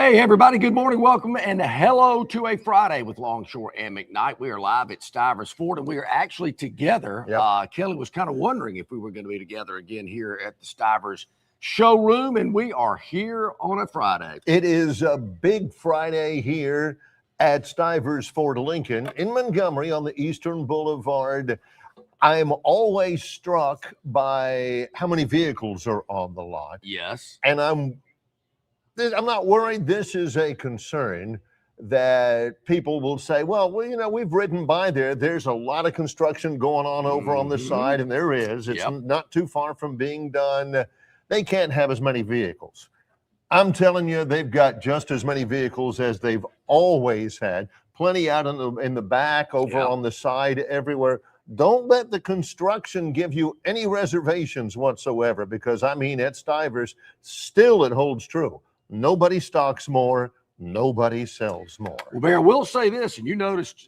Hey, everybody. Good morning. Welcome and hello to a Friday with Longshore and McKnight. We are live at Stivers Ford, and we are actually together. Yep. Kelly was kind of wondering if we were going to be together again here at the Stivers showroom, and we are here on a Friday. It is a big Friday here at Stivers Ford Lincoln in Montgomery on the Eastern Boulevard. I'm always struck by how many vehicles are on the lot. Yes. And I'm not worried this is a concern that people will say, well, we've ridden by there. There's a lot of construction going on over on the side, and there is. It's not too far from being done. They can't have as many vehicles. I'm telling you, they've got just as many vehicles as they've always had. Plenty out in the back, over on the side, everywhere. Don't let the construction give you any reservations whatsoever, because, at Stivers, still it holds true. Nobody stocks more. Nobody sells more. Well, Bear, we'll say this, and you noticed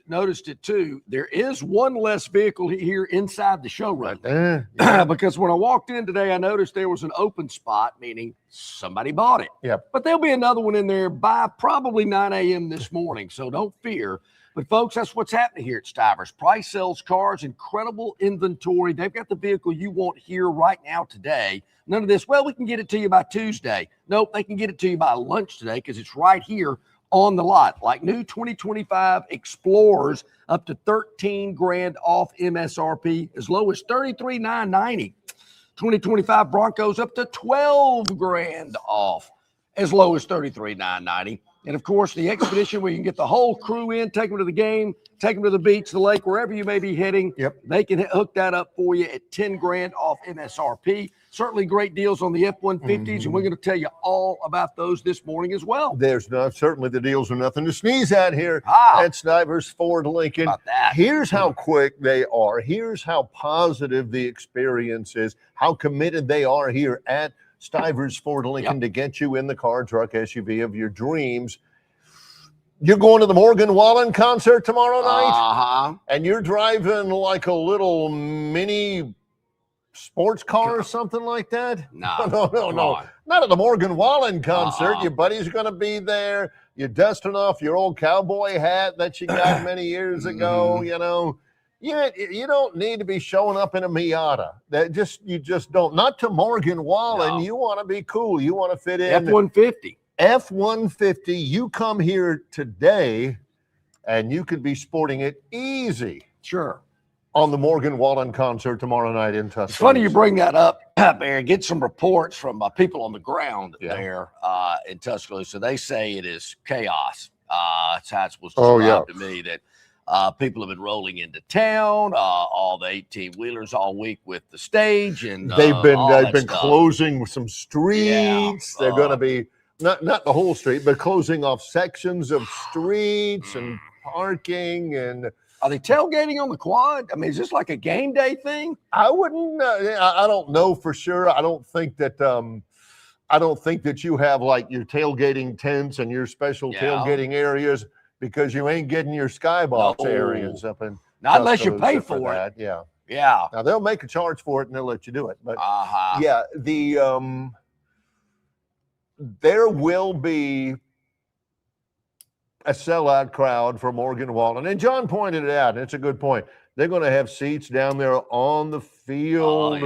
it too. There is one less vehicle here inside the showroom. Because when I walked in today, I noticed there was an open spot, meaning somebody bought it. Yep. But there'll be another one in there by probably 9 a.m. this morning, so don't fear. But, folks, that's what's happening here at Stivers. Price sells cars, incredible inventory. They've got the vehicle you want here right now today. None of this, well, we can get it to you by Tuesday. Nope, they can get it to you by lunch today because it's right here on the lot. Like new 2025 Explorers up to $13,000 off MSRP, as low as $33,990. 2025 Broncos up to $12,000 off, as low as $33,990. And, of course, the Expedition, where you can get the whole crew in, take them to the game, take them to the beach, the lake, wherever you may be heading. Yep. They can hook that up for you at $10,000 off MSRP. Certainly great deals on the F-150s, and we're going to tell you all about those this morning as well. Certainly the deals are nothing to sneeze at here at Stivers Ford Lincoln. About that. Here's how quick they are. Here's how positive the experience is, how committed they are here at Stivers Ford Lincoln to get you in the car, truck, SUV of your dreams. You're going to the Morgan Wallen concert tomorrow night, and you're driving like a little mini sports car or something like that? No. Not at the Morgan Wallen concert. Your buddy's going to be there. You're dusting off your old cowboy hat that you got many years ago, You don't need to be showing up in a Miata. You just don't. Not to Morgan Wallen. No. You want to be cool. You want to fit in. F-150. F-150. You come here today, and you could be sporting it easy. Sure. On the Morgan Wallen concert tomorrow night in Tuscaloosa. It's funny you bring that up, Barry. Get some reports from people on the ground there in Tuscaloosa. They say it is chaos. That's how it was described to me, that people have been rolling into town, all the 18-wheelers all week with the stage, and they've been closing some streets. They're going to be not the whole street, but closing off sections of streets and parking. And are they tailgating on the quad? Is this like a game day thing? I wouldn't. I don't know for sure. I don't think that you have like your tailgating tents and your special tailgating areas, because you ain't getting your skybox areas up in. Not unless you pay for it. Yeah. Yeah. Now they'll make a charge for it and they'll let you do it. But there will be a sellout crowd for Morgan Wallen. And John pointed it out, and it's a good point. They're going to have seats down there on the field.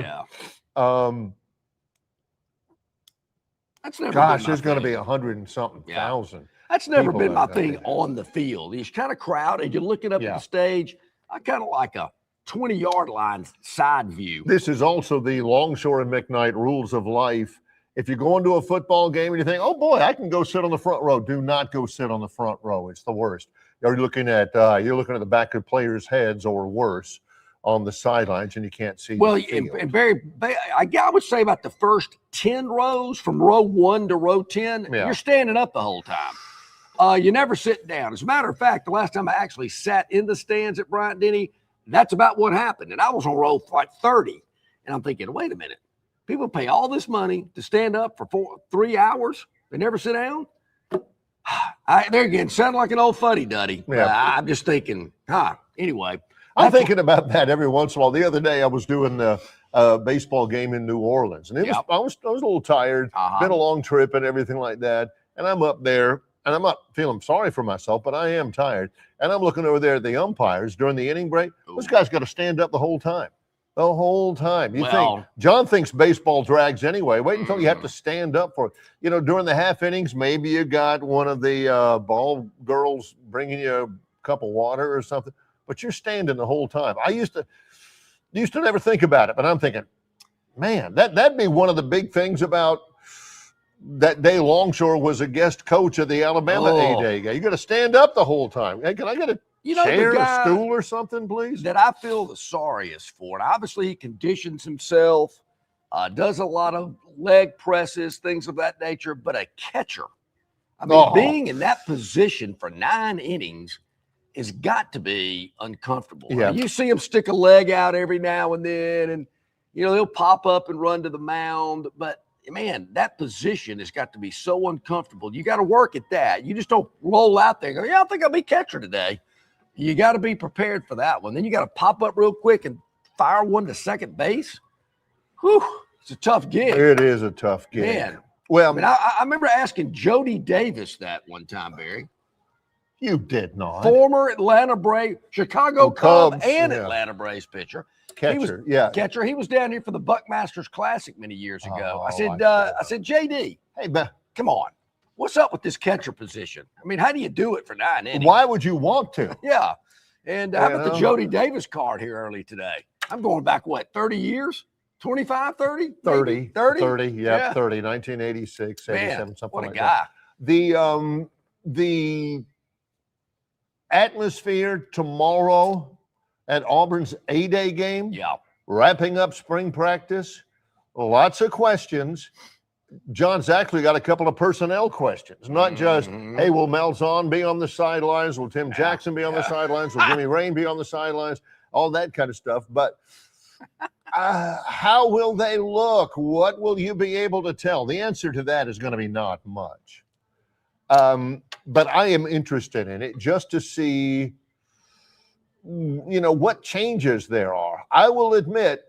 That's never there's going to be 100 and something thousand. That's never been my thing on the field. It's kind of crowded. You're looking up at the stage. I kind of like a 20-yard line side view. This is also the Longshore and McKnight rules of life. If you go into a football game and you think, oh, boy, I can go sit on the front row, do not go sit on the front row. It's the worst. You're looking at the back of players' heads or worse on the sidelines, and you can't see. Well, and Barry, I would say about the first 10 rows, from row 1 to row 10, you're standing up the whole time. You never sit down. As a matter of fact, the last time I actually sat in the stands at Bryant-Denny, that's about what happened. And I was on row like 30. And I'm thinking, wait a minute. People pay all this money to stand up for 3 hours. They never sit down. There again, sound like an old fuddy-duddy. I'm just thinking, anyway. I'm thinking about that every once in a while. The other day I was doing the baseball game in New Orleans, and I was a little tired, been a long trip and everything like that. And I'm up there and I'm not feeling sorry for myself, but I am tired. And I'm looking over there at the umpires during the inning break. This guy's got to stand up the whole time. The whole time. You think John thinks baseball drags anyway. Wait until you have to stand up for it. You know, during the half innings, maybe you got one of the ball girls bringing you a cup of water or something, but you're standing the whole time. I used to never think about it, but I'm thinking, man, that'd be one of the big things about that day. Longshore was a guest coach of the Alabama A-Day game. You got to stand up the whole time. Hey, can I get a chair, a stool or something, please? That I feel the sorriest for. And obviously he conditions himself, does a lot of leg presses, things of that nature, but a catcher, I mean, being in that position for 9 innings has got to be uncomfortable. Yeah. I mean, you see him stick a leg out every now and then, and, you know, they'll pop up and run to the mound, but man, that position has got to be so uncomfortable. You got to work at that. You just don't roll out there and go, yeah, I think I'll be catcher today. You got to be prepared for that one. Then you got to pop up real quick and fire one to second base. Whew, it's a tough gig. It is a tough gig. Man. Well, I mean, I remember asking Jody Davis that one time, Barry. You did not. Former Atlanta Brave, Chicago Cub and Atlanta Braves pitcher. Catcher, Catcher. He was down here for the Buckmasters Classic many years ago. I said, JD, hey, come on. What's up with this catcher position? I mean, how do you do it for 9 innings? Why would you want to? Yeah. And how about the Jody Davis card here early today? I'm going back, 30 years? 25, 30? 30. 30? 30, yeah, 30, 1986, 87, Man, something what a like guy. that. The atmosphere tomorrow at Auburn's A-Day game, wrapping up spring practice, lots of questions. John's actually got a couple of personnel questions, not just, hey, will Malzahn be on the sidelines? Will Tim Jackson be on the sidelines? Will Jimmy Rain be on the sidelines? All that kind of stuff. But how will they look? What will you be able to tell? The answer to that is going to be not much. But I am interested in it just to see, you know, what changes there are. I will admit,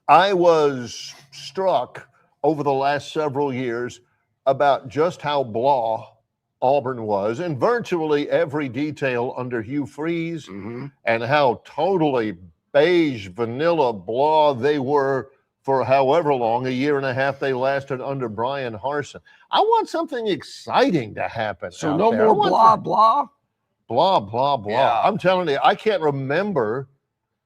I was struck over the last several years about just how blah Auburn was in virtually every detail under Hugh Freeze, and how totally beige, vanilla, blah they were for however long, a year and a half they lasted under Brian Harsin. I want something exciting to happen. So no more blah, blah? Blah, blah, blah. Yeah. I'm telling you, I can't remember.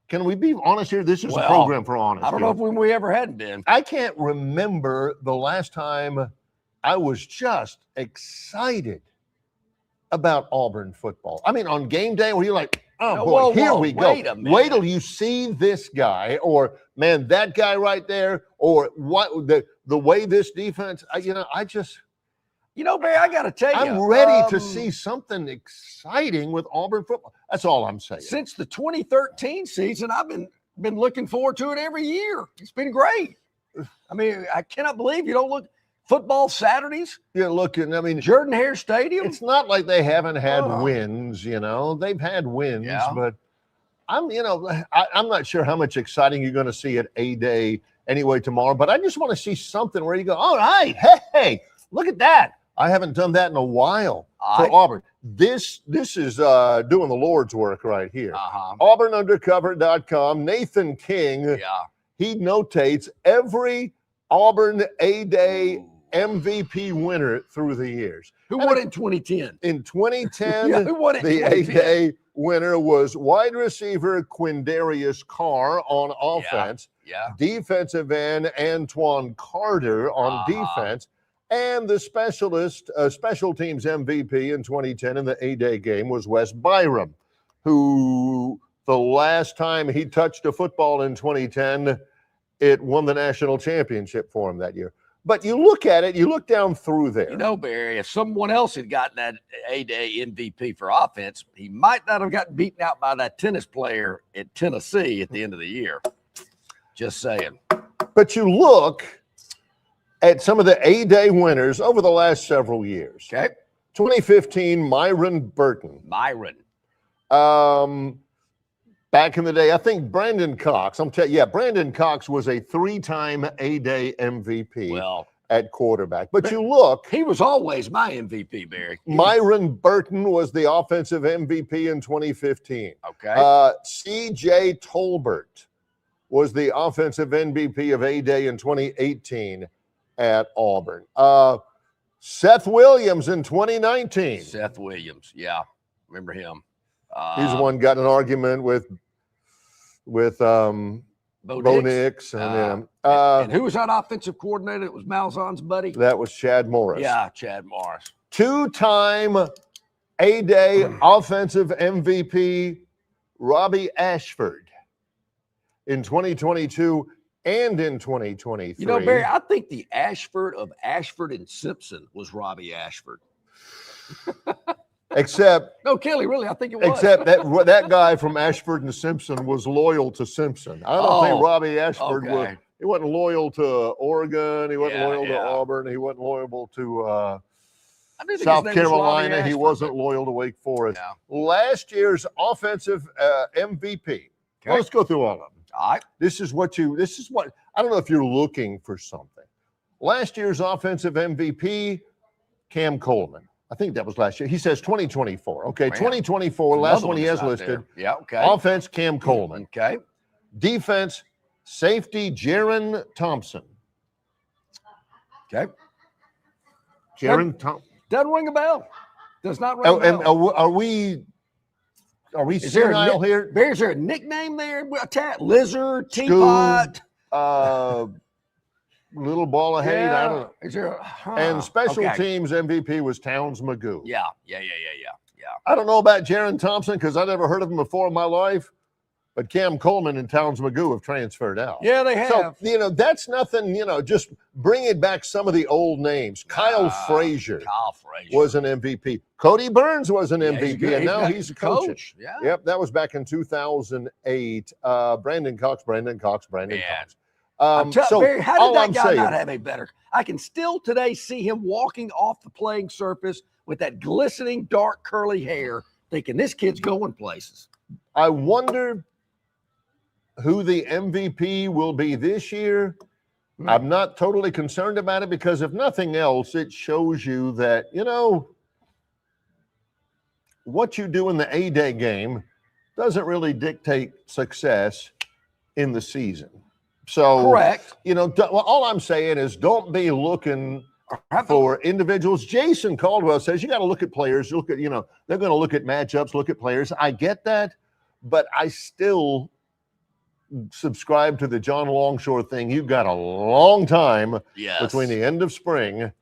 Can we be honest here? This is a program for honesty. I don't know if we ever had been. I can't remember the last time I was just excited about Auburn football. I mean, on game day where you're like, oh, boy, here we go. Wait till you see this guy, or, man, that guy right there, or what the way this defense, Barry, I got to tell you. I'm ready to see something exciting with Auburn football. That's all I'm saying. Since the 2013 season, I've been looking forward to it every year. It's been great. I mean, I cannot believe you don't look. Football Saturdays? You're looking, I mean, Jordan-Hare Stadium? It's not like they haven't had wins, you know. They've had wins, but I'm not sure how much exciting you're going to see at A-Day anyway tomorrow, but I just want to see something where you go, all right, hey, look at that. I haven't done that in a while for Auburn. This is doing the Lord's work right here. AuburnUndercover.com. Nathan King, he notates every Auburn A-Day MVP winner through the years. Who won in 2010? In 2010, the A-Day winner was wide receiver Quindarius Carr on offense, defensive end Antoine Carter on defense, and the special teams MVP in 2010 in the A-Day game was Wes Byram, who the last time he touched a football in 2010, it won the national championship for him that year. But you look at it, you look down through there. You know, Barry, if someone else had gotten that A-Day MVP for offense, he might not have gotten beaten out by that tennis player at Tennessee at the end of the year. Just saying. But you look at some of the A-Day winners over the last several years. Okay. 2015, Myron Burton. Back in the day, I think Brandon Cox. Brandon Cox was a 3-time A-Day MVP. Well, at quarterback. But you look, he was always my MVP, Barry. Myron Burton was the offensive MVP in 2015. Okay. C.J. Tolbert was the offensive MVP of A-Day in 2018 at Auburn. Seth Williams in 2019. Seth Williams, yeah, remember him. He's the one got in an argument with Bo Nix and who was that offensive coordinator? It was Malzahn's buddy. That was Chad Morris. Yeah, Chad Morris. Two-time A-Day offensive MVP Robbie Ashford in 2022 and in 2023. You know, Barry, I think the Ashford of Ashford and Simpson was Robbie Ashford. Except no, Kelly, really, I think it was. Except that guy from Ashford and Simpson was loyal to Simpson. I don't think Robbie Ashford was. He wasn't loyal to Oregon. He wasn't loyal to Auburn. He wasn't loyal to South Carolina. He wasn't loyal to Wake Forest. Yeah. Last year's offensive MVP. Okay. Let's go through all of them. All right. This is what I don't know if you're looking for something. Last year's offensive MVP, Cam Coleman. I think that was last year. He says 2024. Okay, 2024, last one he has listed. There. Yeah, okay. Offense, Cam Coleman. Okay. Defense, safety, Jaron Thompson. Okay. Jaron Thompson. Doesn't ring a bell. Does not ring a bell. And are we senile here? Is there a nickname there? Lizard, teapot? Little ball of hay. I don't know. Is there and special teams MVP was Towns Magoo. Yeah. I don't know about Jaron Thompson because I never heard of him before in my life, but Cam Coleman and Towns Magoo have transferred out. Yeah, they have. So, that's nothing, just bringing back some of the old names. Kyle Frazier was an MVP. Cody Burns was an MVP, and now he's a coach. Yeah. Yep, that was back in 2008. Brandon Cox. Barry, how did that guy not have a better? I can still today see him walking off the playing surface with that glistening dark curly hair, thinking this kid's going places. I wonder who the MVP will be this year. I'm not totally concerned about it because if nothing else, it shows you that, what you do in the A-Day game doesn't really dictate success in the season. So, correct. All I'm saying is don't be looking for individuals. Jason Caldwell says you got to look at players. Look at, they're going to look at matchups, look at players. I get that, but I still subscribe to the John Longshore thing. You've got a long time between the end of spring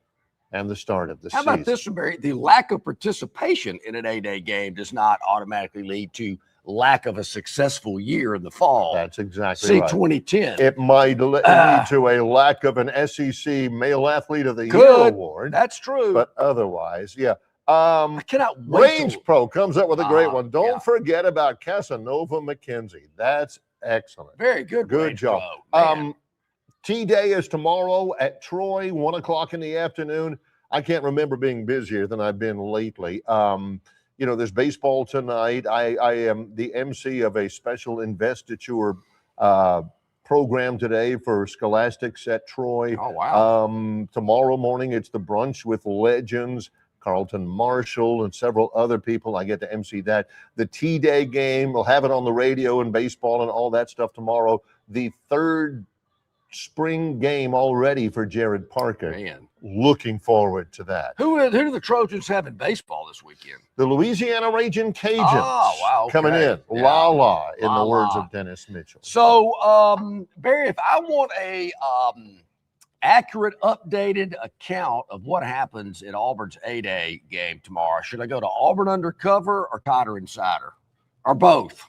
and the start of the season. How about this one, Barry? The lack of participation in an A-Day game does not automatically lead to lack of a successful year in the fall. That's exactly right. 2010. It might lead to a lack of an SEC Male Athlete of the Year award. That's true. But otherwise, I cannot wait. Range Pro comes up with a great one. Don't forget about Casanova McKenzie. That's excellent. Very good. Good job. T-Day is tomorrow at Troy, 1 o'clock in the afternoon. I can't remember being busier than I've been lately. There's baseball tonight. I am the MC of a special investiture program today for Scholastics at Troy. Oh, wow. Tomorrow morning, it's the Brunch with Legends, Carlton Marshall, and several other people. I get to MC that. The T-Day game, we'll have it on the radio and baseball and all that stuff tomorrow. The third spring game already for Jared Parker. Man. Looking forward to that. Who do the Trojans have in baseball this weekend? The Louisiana Raging Cajuns. Oh, wow. Coming in. Yeah. La la, in the words of Dennis Mitchell. So, Barry, if I want a accurate, updated account of what happens at Auburn's A-Day game tomorrow, should I go to Auburn Undercover or Tider Insider? Or both?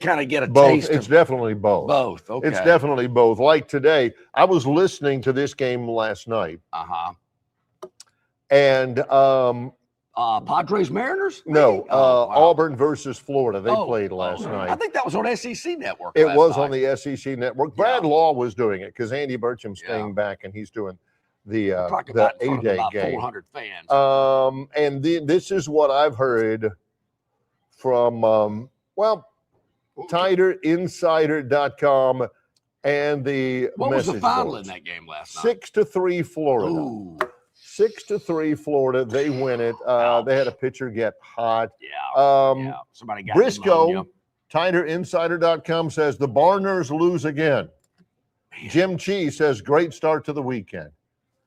Kind of get a taste. It's definitely both. Both. Okay. It's definitely both. Like today, I was listening to this game last night. And Padres Mariners? No, Auburn versus Florida. They played last night. I think that was on SEC Network. It was on the SEC Network. Brad Law was doing it because Andy Burcham's staying back and he's doing the A-Day game. 400 fans. And this is what I've heard from TiderInsider.com. and the What was the message final boards. in that game last night? 6-3 Florida. Ooh. 6-3 Florida. They win it. They had a pitcher get hot. Yeah. Somebody got Briscoe, pneumonia. TinerInsider.com says the Barners lose again. Jim Chi says great start to the weekend.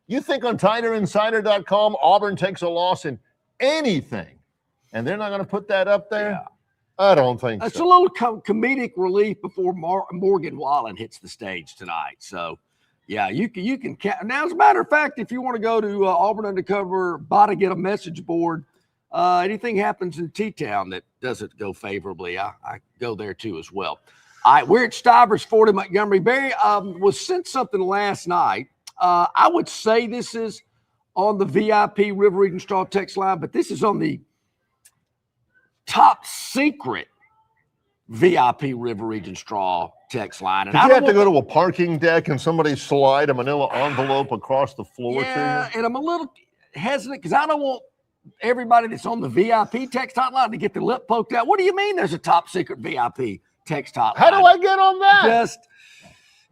You think on TinerInsider.com Auburn takes a loss in anything, and they're not going to put that up there? Yeah. I don't think It's so. a little comedic relief before Morgan Wallen hits the stage tonight. So, yeah, you can now. As a matter of fact, if you want to go to Auburn Undercover, to get a message board. Anything happens in T-Town that doesn't go favorably, I go there too as well. All right, we're at Stivers Ford in Montgomery. Barry was sent something last night. I would say this is on the VIP River Region Straw text line, but this is on the top secret VIP River Region Straw text line. And Did you have to go to a parking deck and somebody slide a manila envelope across the floor to you? And I'm a little hesitant because I don't want everybody that's on the VIP text hotline to get their lip poked out. What do you mean there's a top secret VIP text hotline? How do I get on that?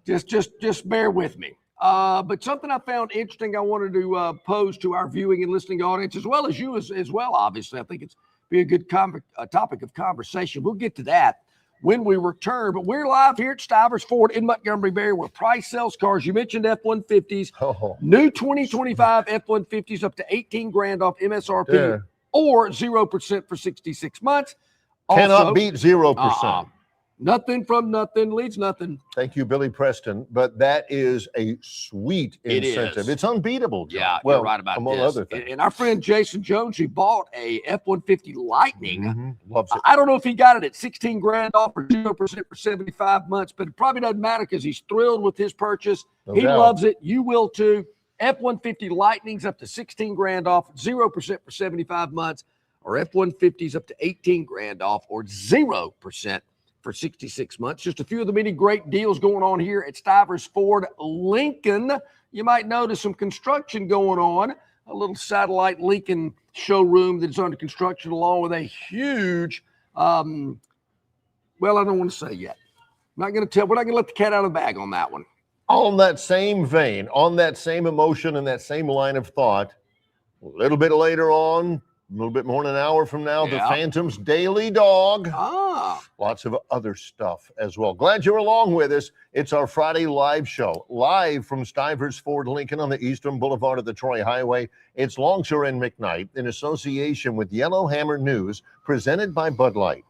Just bear with me. But something I found interesting I wanted to pose to our viewing and listening audience, as well as you as well, obviously. I think it's be a good topic of conversation. We'll get to that when we return. But we're live here at Stivers Ford in Montgomery, Barry, where price sells cars. You mentioned F-150s. New 2025 F-150s up to $18,000 off MSRP or 0% for 66 months. Cannot beat 0%. Nothing from nothing leads nothing. Thank you, Billy Preston. But that is a sweet incentive. It's unbeatable, John. Yeah, well, you're right about among this. other things. And our friend Jason Jones, who bought a F-150 Lightning, loves it. I don't know if he got it at $16,000 off or 0% for 75 months, but it probably doesn't matter because he's thrilled with his purchase. No he doubt. loves it. You will too. F-150 Lightnings up to $16,000 off, 0% for 75 months, or F-150s up to $18,000 off or 0% for 66 months. Just a few of the many great deals going on here at Stivers Ford Lincoln. You might notice some construction going on, a little satellite Lincoln showroom that's under construction along with a huge, well, I don't want to say yet. I'm not going to tell. We're not going to let the cat out of the bag on that one. On that same vein, on that same emotion and that same line of thought, a little bit later on, a little bit more than an hour from now, the Phantom's Daily Dog. Lots of other stuff as well. Glad you're along with us. It's our Friday live show, live from Stivers Ford Lincoln on the Eastern Boulevard of the Troy Highway. It's Longshore and McKnight in association with Yellowhammer News, presented by Bud Light.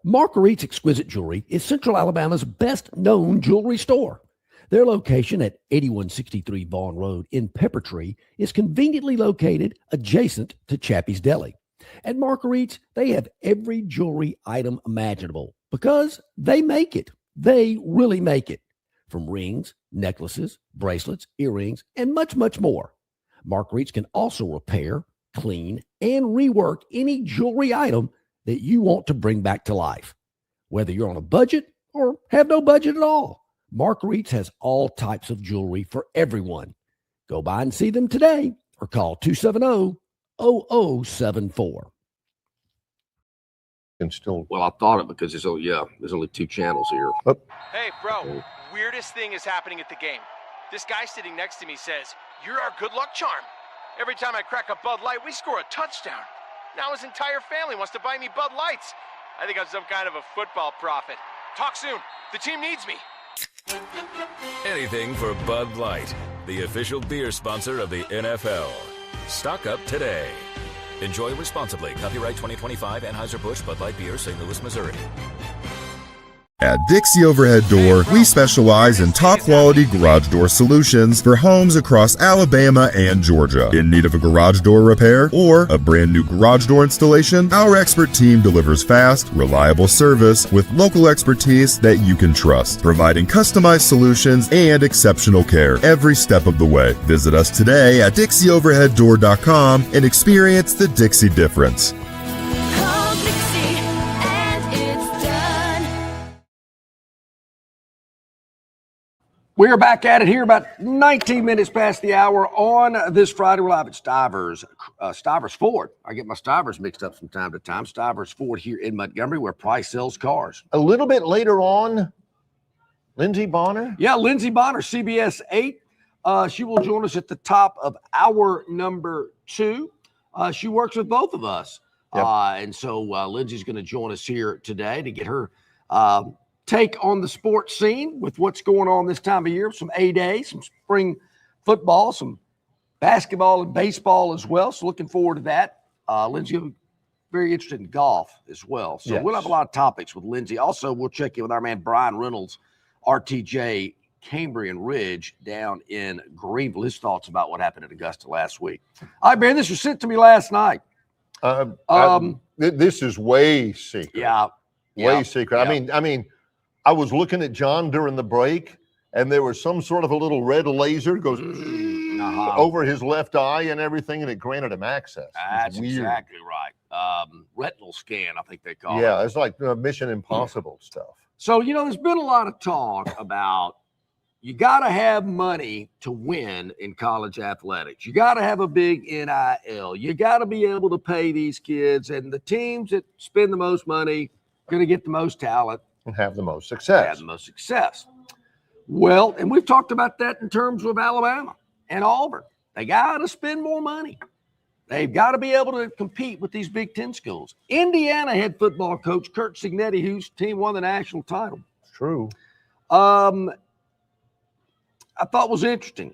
Marguerite's Exquisite Jewelry is Central Alabama's best-known jewelry store. Their location at 8163 Vaughn Road in Peppertree is conveniently located adjacent to Chappie's Deli. At Marguerite's, they have every jewelry item imaginable because they make it. They really make it. From rings, necklaces, bracelets, earrings, and much, much more. Marguerite's can also repair, clean, and rework any jewelry item that you want to bring back to life. Whether you're on a budget or have no budget at all, Marguerite's has all types of jewelry for everyone. Go by and see them today or call 270-0074. And still, Well, I thought it because there's only two channels here. Hey, bro, weirdest thing is happening at the game. This guy sitting next to me says, "You're our good luck charm. Every time I crack a Bud Light, we score a touchdown." Now his entire family wants to buy me Bud Lights. I think I'm some kind of a football prophet. Talk soon. The team needs me. Anything for Bud Light, the official beer sponsor of the NFL. Stock up today. Enjoy responsibly. Copyright 2025 Anheuser-Busch Bud Light Beer, St. Louis, Missouri. At Dixie Overhead Door, we specialize in top-quality garage door solutions for homes across Alabama and Georgia. In need of a garage door repair or a brand new garage door installation, our expert team delivers fast, reliable service with local expertise that you can trust, providing customized solutions and exceptional care every step of the way. Visit us today at DixieOverheadDoor.com and experience the Dixie difference. Call Dixie and it's done. We're back at it here about 19 minutes past the hour on this Friday. We're live at Stivers Ford. I get my Stivers mixed up from time to time. Stivers Ford here in Montgomery, where price sells cars. a little bit later on, Lindsey Bonner? Yeah, Lindsey Bonner, CBS 8. She will join us at the top of hour number 2. She works with both of us. Yep. And so Lindsey's going to join us here today to get her take on the sports scene with what's going on this time of year. Some A-Day, some spring football, some basketball and baseball as well. So looking forward to that. Lindsey, very interested in golf as well. So Yes. we'll have a lot of topics with Lindsey. Also, we'll check in with our man Brian Reynolds, RTJ Cambrian Ridge down in Greenville. His thoughts about what happened at Augusta last week. All right, man, this was sent to me last night. This is way secret. Yeah. Way secret. Yeah. I mean, I was looking at John during the break, and there was some sort of a little red laser goes over his left eye and everything, and it granted him access. That's weird. exactly right. Retinal scan, I think they call it. Yeah, it's like Mission Impossible stuff. So, there's been a lot of talk about you got to have money to win in college athletics. You got to have a big NIL. You got to be able to pay these kids, and the teams that spend the most money going to get the most talent And have the most have success. the most success. Well, and we've talked about that in terms of Alabama and Auburn. They got to spend more money. They've got to be able to compete with these Big Ten schools. Indiana head football coach Kurt Cignetti, whose team won the national title, It's true. I thought was interesting.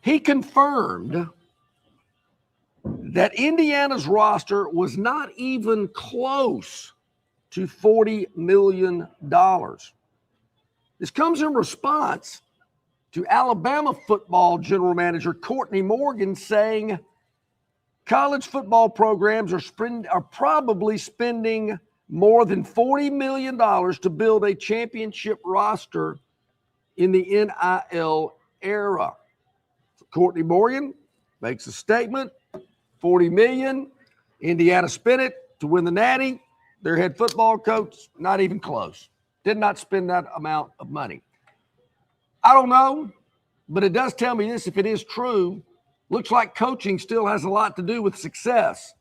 He confirmed that Indiana's roster was not even close to $40 million. This comes in response to Alabama football general manager Courtney Morgan saying college football programs are probably spending more than $40 million to build a championship roster in the NIL era. So Courtney Morgan makes a statement, $40 million. Indiana spent it to win the Natty. Their head football coach, not even close. Did not spend that amount of money. I don't know, but it does tell me this. If it is true, looks like coaching still has a lot to do with success.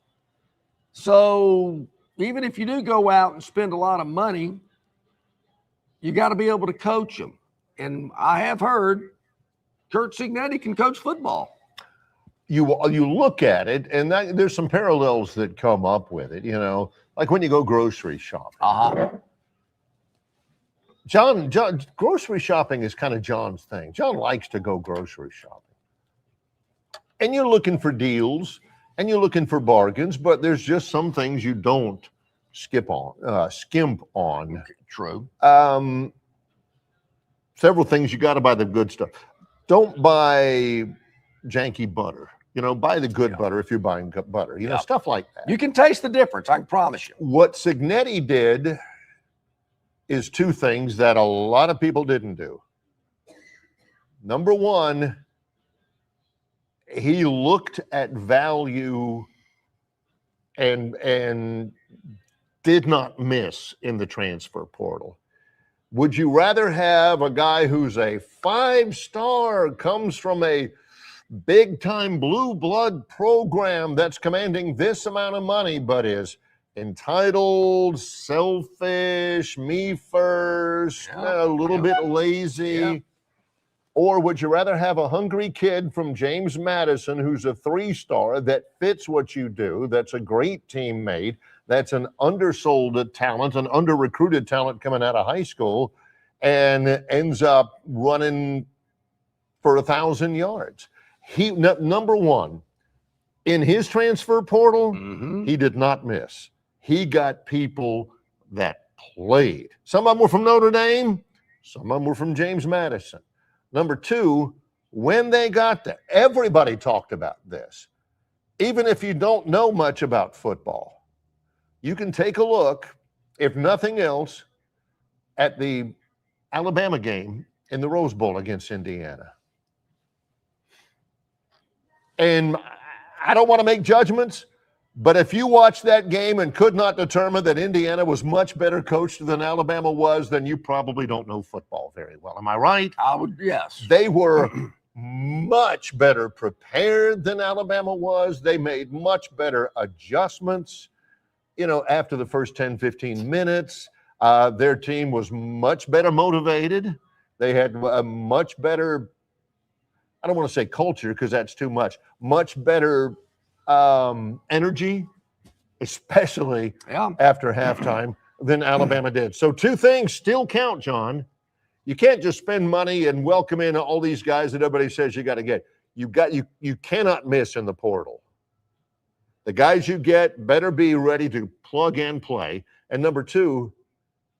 So even if you do go out and spend a lot of money, you got to be able to coach them. And I have heard Kurt Cignetti can coach football. You look at it, and there's some parallels that come up with it, like when you go grocery shopping. John, grocery shopping is kind of John's thing. John likes to go grocery shopping. And you're looking for deals, and you're looking for bargains, but there's just some things you don't skimp on. Okay, true. Several things you got to buy the good stuff. Don't buy janky butter. Buy the good butter if you're buying butter. Stuff like that. You can taste the difference, I can promise you. What Cignetti did is two things that a lot of people didn't do. Number one, he looked at value and did not miss in the transfer portal. Would you rather have a guy who's a 5-star, comes from a big-time blue blood program that's commanding this amount of money, but is entitled, selfish, me first, a little bit lazy? Yeah. Or would you rather have a hungry kid from James Madison who's a 3-star that fits what you do, that's a great teammate, that's an undersold talent, an under-recruited talent coming out of high school, and ends up running for 1,000 yards? Number one, in his transfer portal, he did not miss. He got people that played. Some of them were from Notre Dame. Some of them were from James Madison. Number two, when they got there, everybody talked about this. Even if you don't know much about football, you can take a look, if nothing else, at the Alabama game in the Rose Bowl against Indiana. And I don't want to make judgments, but if you watched that game and could not determine that Indiana was much better coached than Alabama was, then you probably don't know football very well. Am I right? I would, yes. They were much better prepared than Alabama was. They made much better adjustments, after the first 10, 15 minutes. Their team was much better motivated. They had a much better, I don't want to say culture because that's too much better energy, especially after halftime than Alabama did. So two things still count, John. You can't just spend money and welcome in all these guys that everybody says you got to get. You cannot miss in the portal. The guys you get better be ready to plug and play. And number two,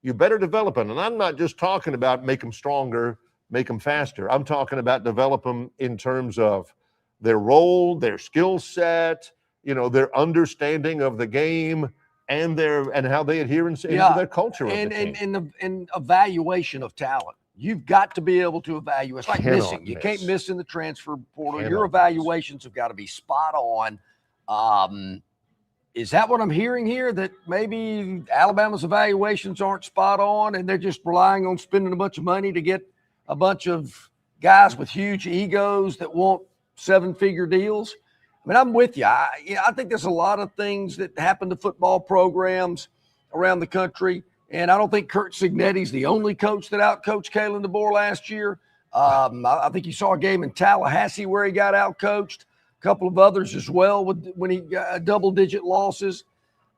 you better develop them. And I'm not just talking about make them stronger, make them faster. I'm talking about develop them in terms of their role, their skill set, their understanding of the game and how they adhere into their culture and evaluation of talent. You've got to be able to evaluate. It's like missing. You can't miss in the transfer portal. Your evaluations have got to be spot on. Is that what I'm hearing here, that maybe Alabama's evaluations aren't spot on and they're just relying on spending a bunch of money to get a bunch of guys with huge egos that want 7-figure deals? I mean, I'm with you. I think there's a lot of things that happen to football programs around the country, and I don't think Kurt Cignetti's the only coach that outcoached Kalen DeBoer last year. I think you saw a game in Tallahassee where he got outcoached. A couple of others as well when he got double-digit losses.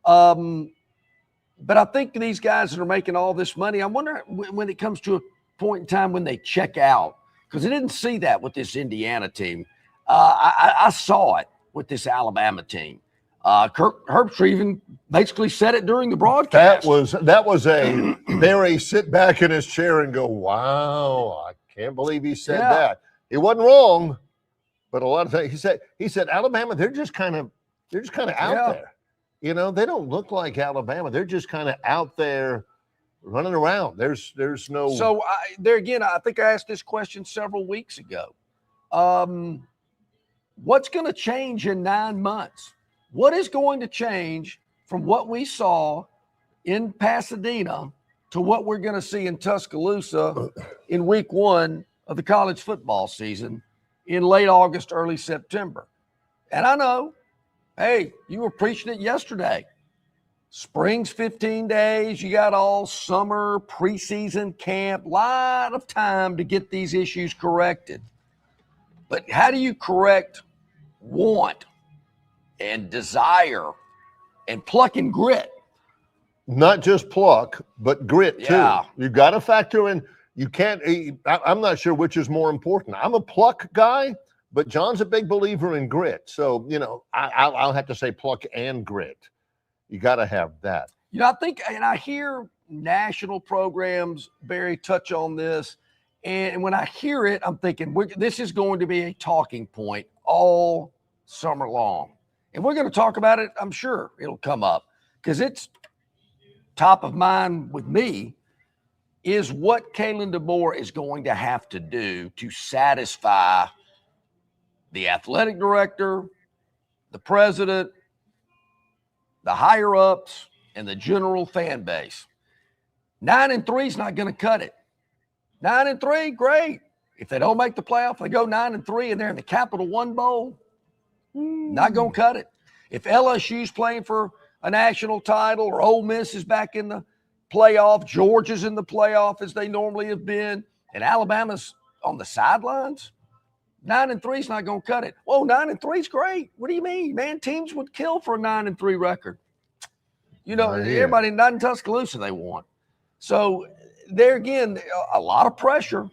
But I think these guys that are making all this money, I wonder when it comes to a point in time when they check out, because I didn't see that with this Indiana team. I saw it with this Alabama team. Kirk Herbstreit even basically said it during the broadcast. That was a very sit back in his chair and go, wow, I can't believe he said that. He wasn't wrong. But a lot of things he said Alabama, they're just kind of out there. They don't look like Alabama. They're just kind of out there running around. There's no. So there again, I think I asked this question several weeks ago. What's going to change in 9 months? What is going to change from what we saw in Pasadena to what we're going to see in Tuscaloosa in week 1 of the college football season in late August, early September? And I know, hey, you were preaching it yesterday. Spring's 15 days. You got all summer, preseason camp, lot of time to get these issues corrected. But how do you correct want and desire and pluck and grit? Not just pluck, but grit too. You got to factor in. You can't. I'm not sure which is more important. I'm a pluck guy, but John's a big believer in grit. So I'll have to say pluck and grit. You got to have that. I think, and I hear national programs, Barry, touch on this, and when I hear it, I'm thinking this is going to be a talking point all summer long, and we're going to talk about it. I'm sure it'll come up because it's top of mind with me. Is what Kalen DeBoer is going to have to do to satisfy the athletic director, the president, the higher-ups, and the general fan base. 9-3 is not going to cut it. 9-3, great. If they don't make the playoff, they go 9-3 and they're in the Capital One Bowl, not going to cut it. If LSU's playing for a national title or Ole Miss is back in the playoff, Georgia's in the playoff as they normally have been, and Alabama's on the sidelines, 9-3 is not going to cut it. Whoa, 9-3 is great. What do you mean, man? Teams would kill for a 9-3 record. Everybody not in Tuscaloosa they want. So there again, a lot of pressure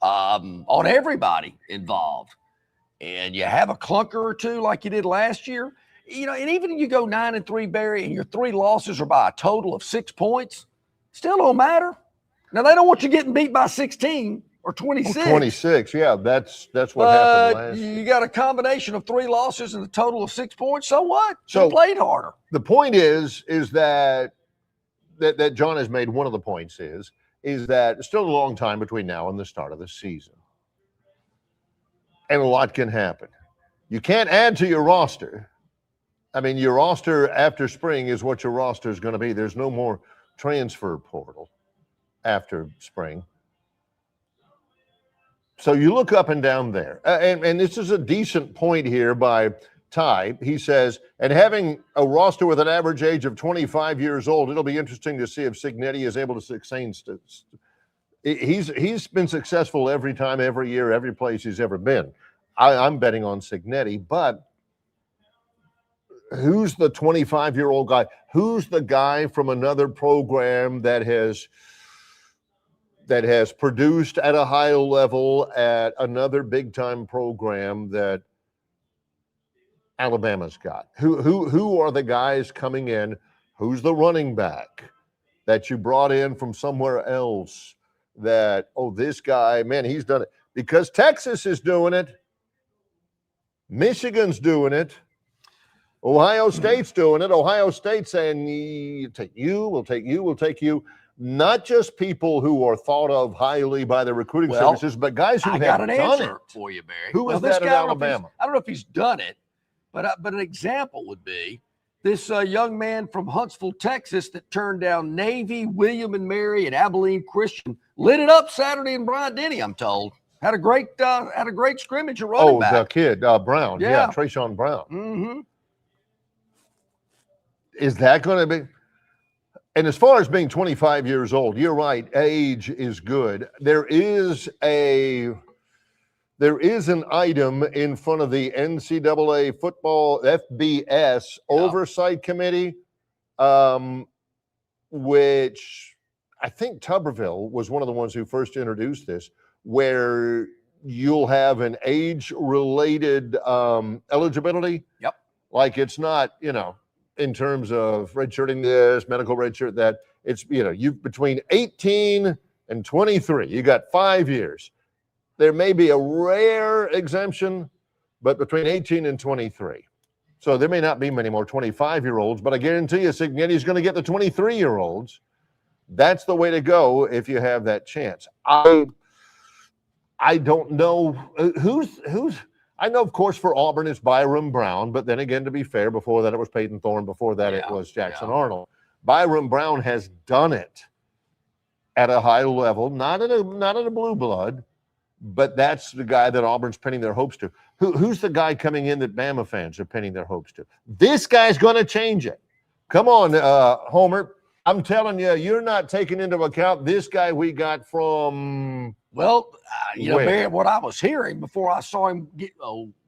on everybody involved. And you have a clunker or two like you did last year. And even if you go 9-3, Barry, and your 3 losses are by a total of 6 points, still don't matter. Now, they don't want you getting beat by 16 or 26. 26, yeah, that's what happened last year. You got a combination of 3 losses and a total of 6 points. So what? You played harder. The point is that John has made. One of the points is that it's still a long time between now and the start of the season. And a lot can happen. You can't add to your roster. I mean, your roster after spring is what your roster is going to be. There's no more transfer portal after spring. So you look up and down there. And this is a decent point here by type. He says, and having a roster with an average age of 25 years old, it'll be interesting to see if Cignetti is able to sustain. He's been successful every time, every year, every place he's ever been. I'm betting on Cignetti, but who's the 25-year-old guy? Who's the guy from another program that has produced at a high level at another big-time program that Alabama's got? Who are the guys coming in? Who's the running back that you brought in from somewhere else that, oh, this guy, man, he's done it? Because Texas is doing it. Michigan's doing it. Ohio State's doing it. Ohio State's saying, we'll take you. Not just people who are thought of highly by the recruiting services, but guys who have done it. I got an answer for you, Barry. Who is that in Alabama? I don't know if he's done it, but an example would be this young man from Huntsville, Texas, that turned down Navy, William and Mary, and Abilene Christian. Lit it up Saturday in Bryant-Denny, I'm told. Had a great scrimmage at running back. Oh, the kid, Brown. Yeah, Trayshawn Brown. Mm-hmm. Is that going to be? And as far as being 25 years old, you're right. Age is good. There is an item in front of the NCAA football FBS oversight committee, which I think Tuberville was one of the ones who first introduced this, where you'll have an age-related eligibility. Yep. Like it's not, in terms of redshirting this, medical redshirt that, it's, you between 18 and 23, you got 5 years. There may be a rare exemption, but between 18 and 23. So there may not be many more 25-year-olds, but I guarantee you Cignetti's going to get the 23-year-olds. That's the way to go if you have that chance. I don't know who's I know, of course, for Auburn, it's Byram Brown. But then again, to be fair, before that, it was Peyton Thorne. Before that, it was Jackson Arnold. Byram Brown has done it at a high level, not in a blue blood, but that's the guy that Auburn's pinning their hopes to. Who's the guy coming in that Bama fans are pinning their hopes to? This guy's going to change it. Come on, Homer. I'm telling you, you're not taking into account this guy we got from... Well, Barry, what I was hearing before I saw him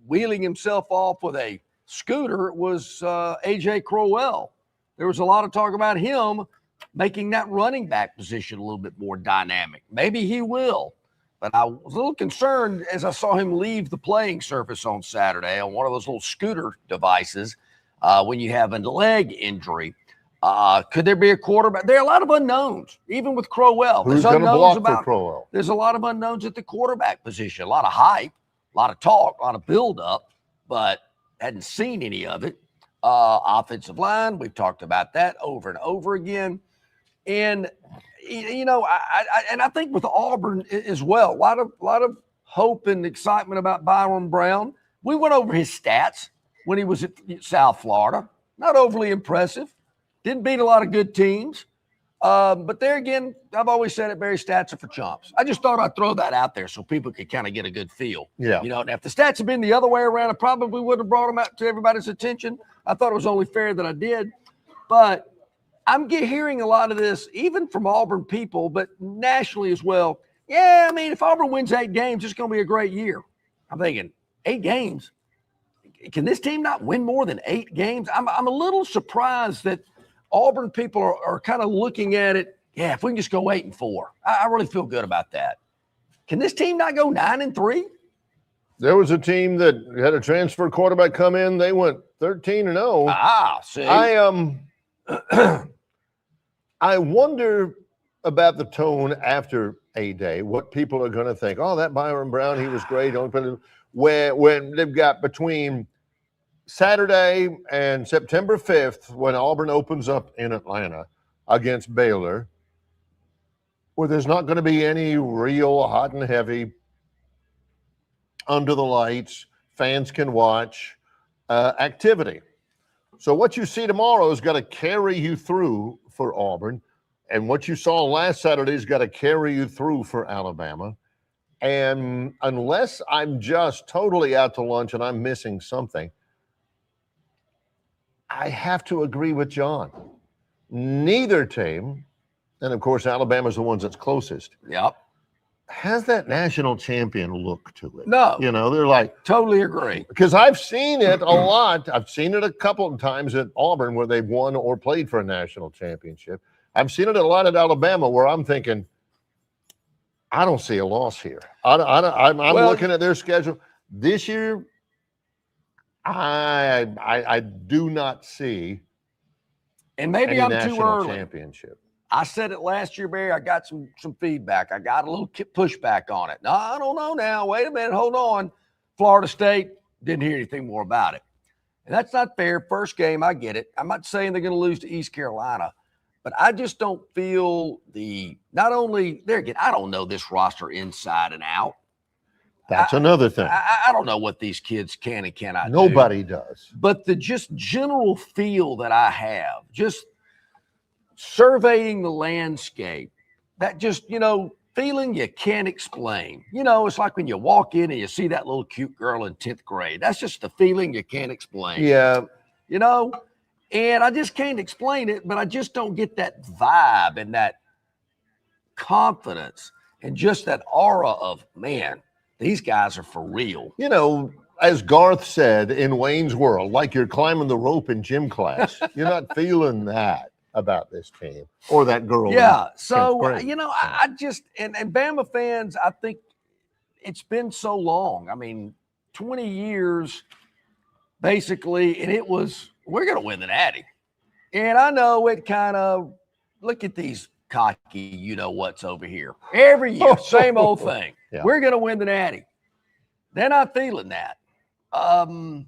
wheeling himself off with a scooter was A.J. Crowell. There was a lot of talk about him making that running back position a little bit more dynamic. Maybe he will. But I was a little concerned as I saw him leave the playing surface on Saturday on one of those little scooter devices when you have a leg injury. Could there be a quarterback? There are a lot of unknowns, even with Crowell. Who's going to block for Crowell? There's a lot of unknowns at the quarterback position. A lot of hype, a lot of talk, a lot of buildup, but hadn't seen any of it. Offensive line, we've talked about that over and over again. And, I think with Auburn as well, a lot of hope and excitement about Byram Brown. We went over his stats when he was at South Florida. Not overly impressive. Didn't beat a lot of good teams. But there again, I've always said it, Barry, stats are for chumps. I just thought I'd throw that out there so people could kind of get a good feel. Yeah. If the stats had been the other way around, I probably wouldn't have brought them out to everybody's attention. I thought it was only fair that I did. But I'm hearing a lot of this, even from Auburn people, but nationally as well. Yeah, I mean, if Auburn wins 8 games, it's going to be a great year. I'm thinking, 8 games? Can this team not win more than 8 games? I'm a little surprised that Auburn people are kind of looking at it. Yeah, if we can just go 8-4, I really feel good about that. Can this team not go 9-3? There was a team that had a transfer quarterback come in. They went 13-0. See. I wonder about the tone after A-Day, what people are going to think. Oh, that Byram Brown, he was great. When they've got between Saturday and September 5th, when Auburn opens up in Atlanta against Baylor, where there's not going to be any real hot and heavy, under the lights, fans can watch activity. So what you see tomorrow has got to carry you through for Auburn, and what you saw last Saturday has got to carry you through for Alabama. And unless I'm just totally out to lunch and I'm missing something, I have to agree with John. Neither team, and of course Alabama's the ones that's closest, Yep. has that national champion look to it. No. You know, they're like, Totally agree. because I've seen it a lot. I've seen it a couple of times at Auburn where they've won or played for a national championship. I've seen it a lot at Alabama where I'm thinking, I don't see a loss here. I'm looking at their schedule. This year, I do not see And maybe any I'm national too early. championship. I said it last year, Barry. I got some feedback. I got a little pushback on it. No, I don't know now. Wait a minute. Hold on. Florida State, didn't hear anything more about it. And that's not fair. First game, I get it. I'm not saying they're going to lose to East Carolina, but I just don't feel not only there again, I don't know this roster inside and out. That's another thing. I don't know what these kids can and cannot do. Nobody does. But the just general feel that I have, just surveying the landscape, that just, feeling you can't explain. It's like when you walk in and you see that little cute girl in 10th grade. That's just the feeling you can't explain. Yeah. And I just can't explain it, but I just don't get that vibe and that confidence and just that aura of, man, these guys are for real. As Garth said in Wayne's World, like you're climbing the rope in gym class. You're not feeling that about this team or that girl. Yeah. So, I I just, and Bama fans, I think it's been so long. I mean, 20 years basically, and it was, we're going to win the Natty. And I know it kind of, look at these cocky, what's over here. Every year, same old thing. Yeah. We're going to win the Natty. They're not feeling that. And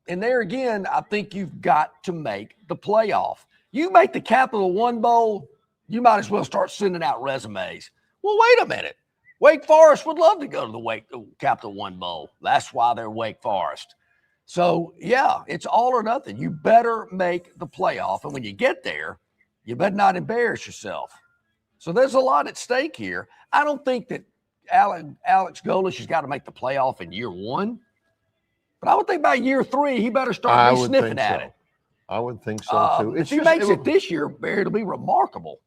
there again, I think you've got to make the playoff. You make the Capital One Bowl, you might as well start sending out resumes. Well, wait a minute. Wake Forest would love to go to the Capital One Bowl. That's why they're Wake Forest. So, yeah, it's all or nothing. You better make the playoff. And when you get there, you better not embarrass yourself. So there's a lot at stake here. I don't think that Alex Golesh has got to make the playoff in year one. But I would think by year 3, he better start sniffing at it. I would think so, too. If he makes it this year, Barry, it'll be remarkable.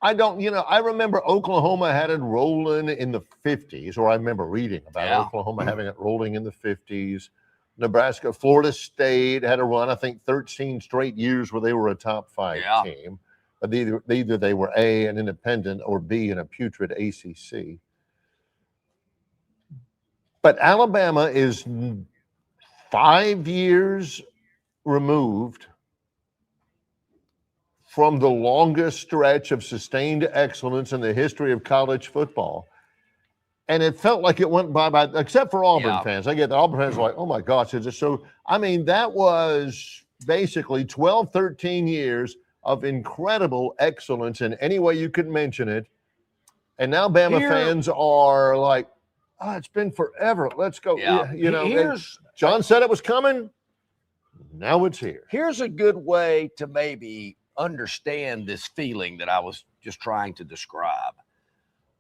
I remember Oklahoma had it rolling in the 50s, or I remember reading about Oklahoma having it rolling in the 50s. Nebraska, Florida State had a run, I think 13 straight years where they were a top 5 team. But either they were A, an independent, or B, in a putrid ACC. But Alabama is 5 years removed from the longest stretch of sustained excellence in the history of college football. And it felt like it went by except for Auburn fans. I get that Auburn fans are like, oh my gosh, is it so? I mean, that was basically 12, 13 years of incredible excellence in any way you could mention it. And now Bama fans are like, it's been forever. Let's go. Yeah. John said it was coming. Now it's here. Here's a good way to maybe understand this feeling that I was just trying to describe.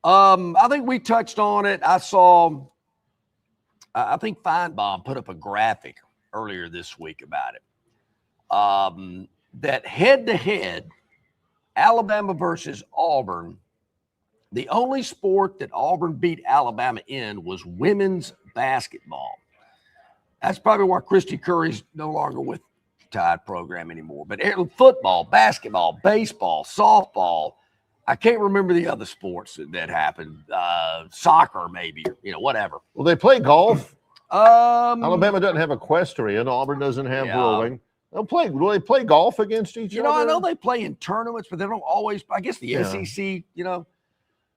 I think we touched on it. I think Feinbaum put up a graphic earlier this week about it. That head-to-head, Alabama versus Auburn, the only sport that Auburn beat Alabama in was women's basketball. That's probably why Christy Curry's no longer with the Tide program anymore. But football, basketball, baseball, softball, I can't remember the other sports that happened. Soccer, maybe, whatever. Well, they play golf. Alabama doesn't have equestrian. Auburn doesn't have rowing. Will they play golf against each other? I know they play in tournaments, but they don't always. I guess the SEC,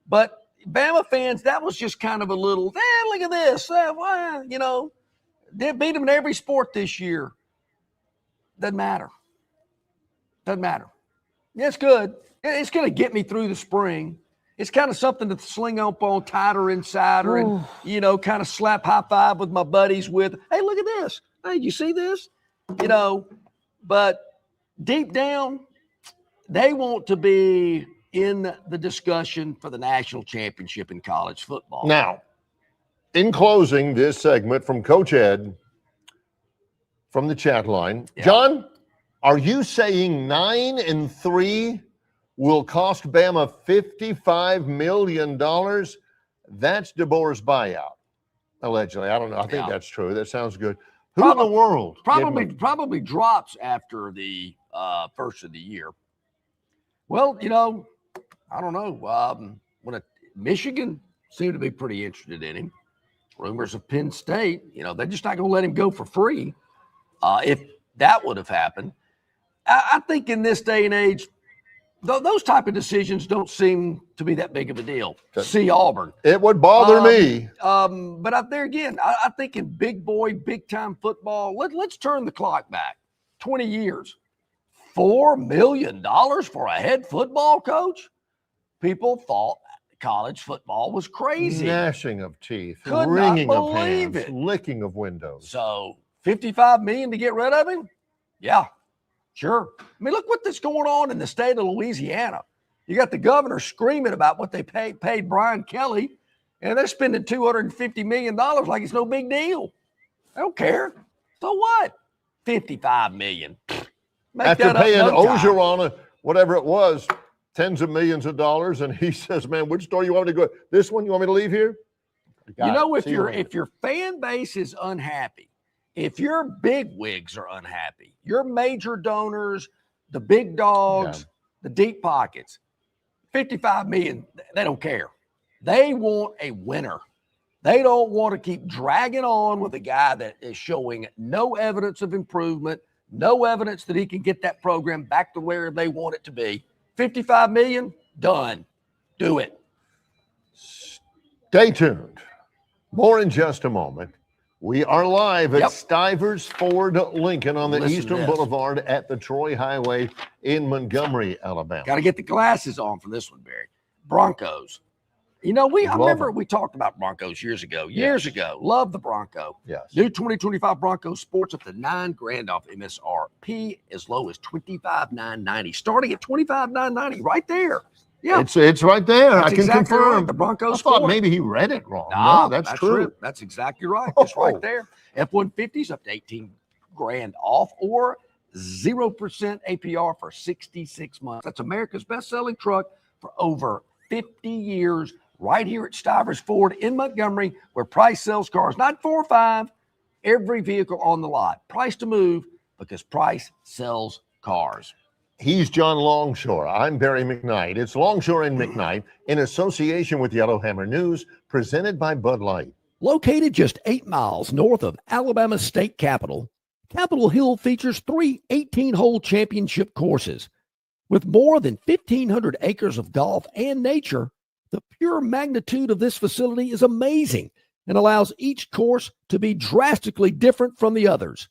But Bama fans, that was just kind of a little, look at this. They beat them in every sport this year. Doesn't matter. Yeah, it's good. It's going to get me through the spring. It's kind of something to sling up on Tighter Insider and, kind of slap high five with my buddies with, hey, look at this. Hey, you see this? But deep down, they want to be in the discussion for the national championship in college football. Now, in closing this segment from Coach Ed from the chat line, John, Are you saying 9-3 will cost Bama $55 million? That's DeBoer's buyout, allegedly. I don't know. I think that's true. That sounds good. Who in the world? Probably drops after the first of the year. Well, I don't know. Michigan seemed to be pretty interested in him. Rumors of Penn State, they're just not going to let him go for free. If that would have happened, I think in this day and age, those type of decisions don't seem to be that big of a deal. See Auburn. It would bother me. But out there again, I think in big time football, let's turn the clock back 20 years. $4 million for a head football coach? People thought college football was crazy. Gnashing of teeth, Could wringing not of believe hands, it. licking of windows. So $55 million to get rid of him? Yeah, sure. I mean, look what's going on in the state of Louisiana. You got the governor screaming about what they paid Brian Kelly, and they're spending $250 million like it's no big deal. I don't care. So what? $55 million. After paying Ogeron, whatever it was, tens of millions of dollars, and he says, "Man, which store you want me to go? This one? You want me to leave here?" If your fan base is unhappy, if your big wigs are unhappy, your major donors, the big dogs, the deep pockets, $55 million, they don't care. They want a winner. They don't want to keep dragging on with a guy that is showing no evidence of improvement, no evidence that he can get that program back to where they want it to be. $55 million, done. Do it. Stay tuned. More in just a moment. We are live at Stivers Ford Lincoln on the Eastern Boulevard at the Troy Highway in Montgomery, Alabama. Got to get the glasses on for this one, Barry. Broncos. I remember we talked about Broncos years ago. Love the Bronco. Yes. New 2025 Bronco Sports up to $9,000 off MSRP, as low as $25,990. Starting at $25,990, right there. Yeah, it's right there. That's I can exactly confirm. right. The Broncos. I thought maybe he read it wrong. No, that's true. That's exactly right. It's right there. F-150s up to $18,000 off, or 0% APR for 66 months. That's America's best-selling truck for over 50 years. Right here at Stivers Ford in Montgomery, where price sells cars, not 4 or 5, every vehicle on the lot. Price to move, because price sells cars. He's John Longshore. I'm Barry McKnight. It's Longshore and McKnight in association with Yellowhammer News, presented by Bud Light. Located just 8 miles north of Alabama's state capital, Capitol Hill features 3 18-hole championship courses. With more than 1,500 acres of golf and nature, the pure magnitude of this facility is amazing and allows each course to be drastically different from the others.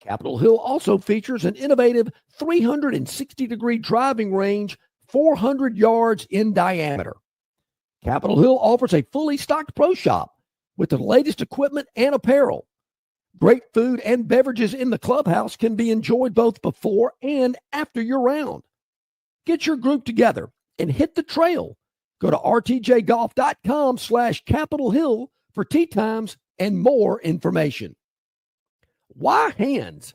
Capitol Hill also features an innovative 360-degree driving range, 400 yards in diameter. Capitol Hill offers a fully stocked pro shop with the latest equipment and apparel. Great food and beverages in the clubhouse can be enjoyed both before and after your round. Get your group together and hit the trail. Go to rtjgolf.com/Capitol Hill for tee times and more information. Why Hands?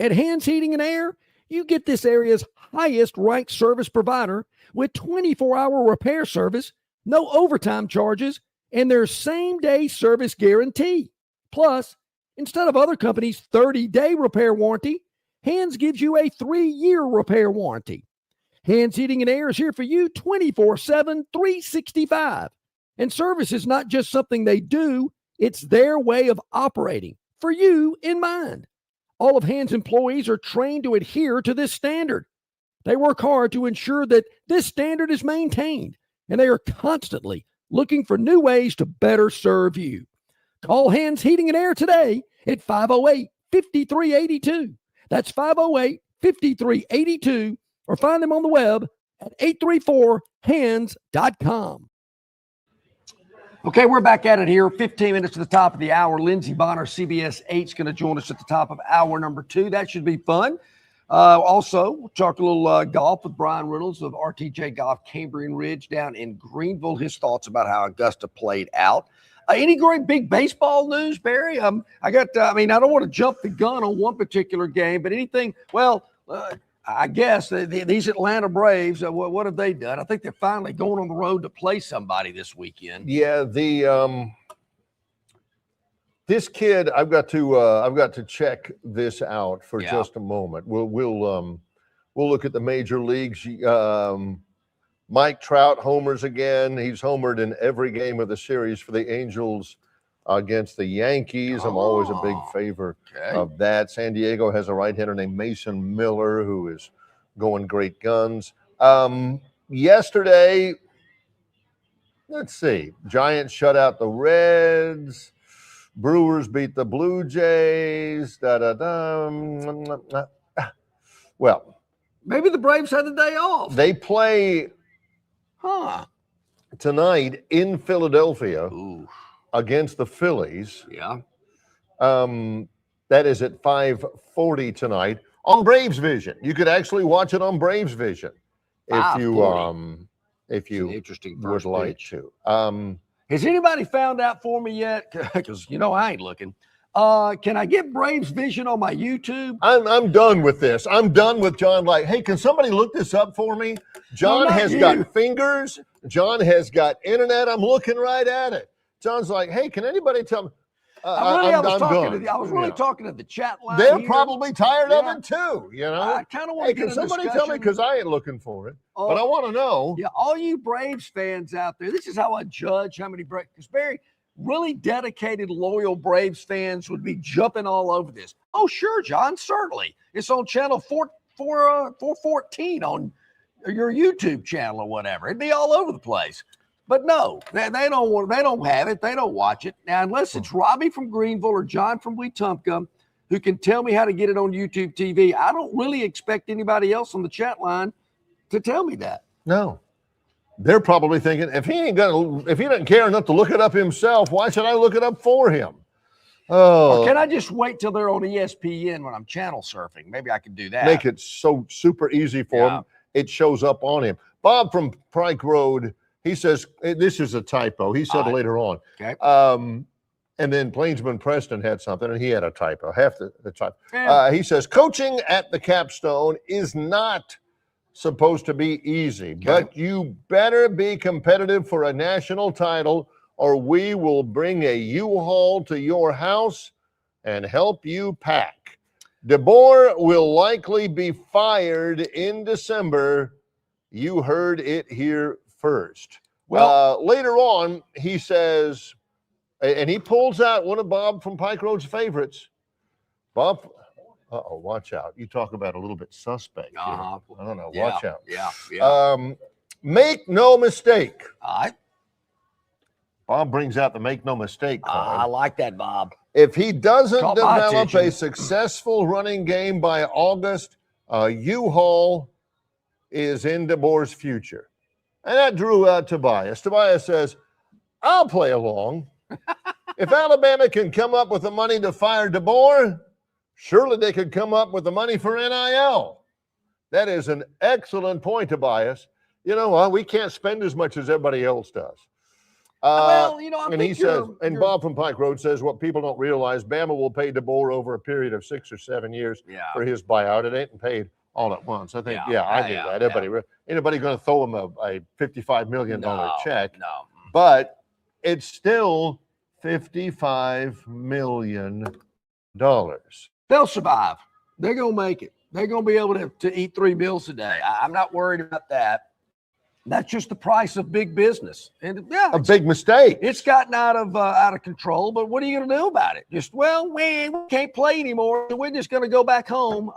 At Hands Heating and Air, you get this area's highest ranked service provider with 24-hour repair service, no overtime charges, and their same-day service guarantee. Plus, instead of other companies' 30-day repair warranty, Hands gives you a 3-year repair warranty. Hands Heating and Air is here for you 24/7, 365. And service is not just something they do, it's their way of operating, for you in mind. All of Hands employees are trained to adhere to this standard. They work hard to ensure that this standard is maintained, and they are constantly looking for new ways to better serve you. Call Hands Heating and Air today at 508-5382. That's 508-5382. Or find them on the web at 834hands.com. Okay, we're back at it here. 15 minutes to the top of the hour. Lindsey Bonner, CBS 8, is going to join us at the top of hour number 2. That should be fun. Also, we'll talk a little golf with Brian Reynolds of RTJ Golf Cambrian Ridge down in Greenville. His thoughts about how Augusta played out. Any great big baseball news, Barry? I don't want to jump the gun on one particular game, but anything, I guess these Atlanta Braves, what have they done? I think they're finally going on the road to play somebody this weekend. Yeah, this kid, I've got to check this out for just a moment. We'll look at the major leagues. Mike Trout homers again. He's homered in every game of the series for the Angels against the Yankees. I'm always a big favor of that. San Diego has a right-hander named Mason Miller who is going great guns. Yesterday, let's see, Giants shut out the Reds. Brewers beat the Blue Jays. Well, maybe the Braves had the day off. They play tonight in Philadelphia against the Phillies. Yeah. That is at 5:40 tonight on Braves Vision. You could actually watch it on Braves Vision if you interesting would like to. Has anybody found out for me yet? Because I ain't looking. Can I get Braves Vision on my YouTube? I'm done with this. I'm done with John. Like, hey, can somebody look this up for me? John has got fingers. John has got internet. I'm looking right at it. John's like, hey, can anybody tell me? I was really talking to the chat line. They're probably tired of it too. I kind of want to get can somebody tell me, because I ain't looking for it, but I want to know. Yeah, all you Braves fans out there, this is how I judge how many Braves. Because very really dedicated, loyal Braves fans would be jumping all over this. Oh, sure, John, certainly. It's on channel 414 on your YouTube channel or whatever. It'd be all over the place. But no, they don't have it. They don't watch it. Now, unless it's Robbie from Greenville or John from Wetumpka who can tell me how to get it on YouTube TV, I don't really expect anybody else on the chat line to tell me that. No. They're probably thinking, if he doesn't care enough to look it up himself, why should I look it up for him? Oh, or can I just wait till they're on ESPN when I'm channel surfing? Maybe I can do that. Make it so super easy for him. It shows up on him. Bob from Pike Road, he says, this is a typo. He said later on. Okay. And then Plainsman Preston had something, and he had a typo, half the typo. He says, coaching at the Capstone is not supposed to be easy, but you better be competitive for a national title, or we will bring a U-Haul to your house and help you pack. DeBoer will likely be fired in December. You heard it here first. Well, later on, he says, and he pulls out one of Bob from Pike Road's favorites. Bob, watch out. You talk about a little bit suspect here. I don't know. Watch out. Yeah. Make no mistake. All right. Bob brings out the make no mistake card. I like that, Bob. If he doesn't develop a successful running game by August, U-Haul is in DeBoer's future. And that drew out Tobias. Tobias says, I'll play along. If Alabama can come up with the money to fire DeBoer, surely they could come up with the money for NIL. That is an excellent point, Tobias. You know what? We can't spend as much as everybody else does. And he says, and Bob from Pike Road says, what people don't realize, Bama will pay DeBoer over a period of 6 or 7 years for his buyout. It ain't paid all at once. I think, I do that. Anybody going to throw him a $55 million check? No. But it's still $55 million. They'll survive. They're going to make it. They're going to be able to eat 3 meals a day. I'm not worried about that. That's just the price of big business. And a big mistake. It's gotten out of control, but what are you going to do about it? Just, we can't play anymore. We're just going to go back home.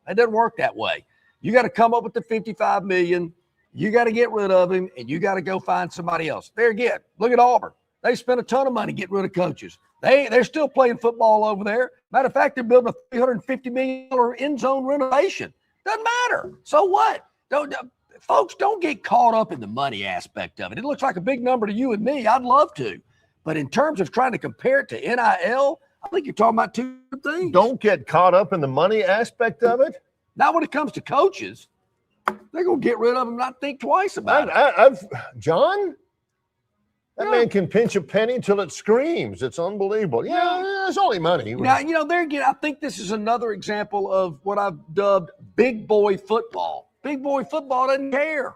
It doesn't work that way. You got to come up with the $55 million. You got to get rid of him, and you got to go find somebody else. There again, look at Auburn. They spent a ton of money getting rid of coaches. They're still playing football over there. Matter of fact, they're building a $350 million end zone renovation. Doesn't matter. So what? Folks, don't get caught up in the money aspect of it. It looks like a big number to you and me. I'd love to. But in terms of trying to compare it to NIL, I think you're talking about two things. Don't get caught up in the money aspect of it. Now, when it comes to coaches, they're going to get rid of them and not think twice about it. John, That man can pinch a penny till it screams. It's unbelievable. Yeah, it's only money. Now, there again, I think this is another example of what I've dubbed big boy football. Big boy football doesn't care.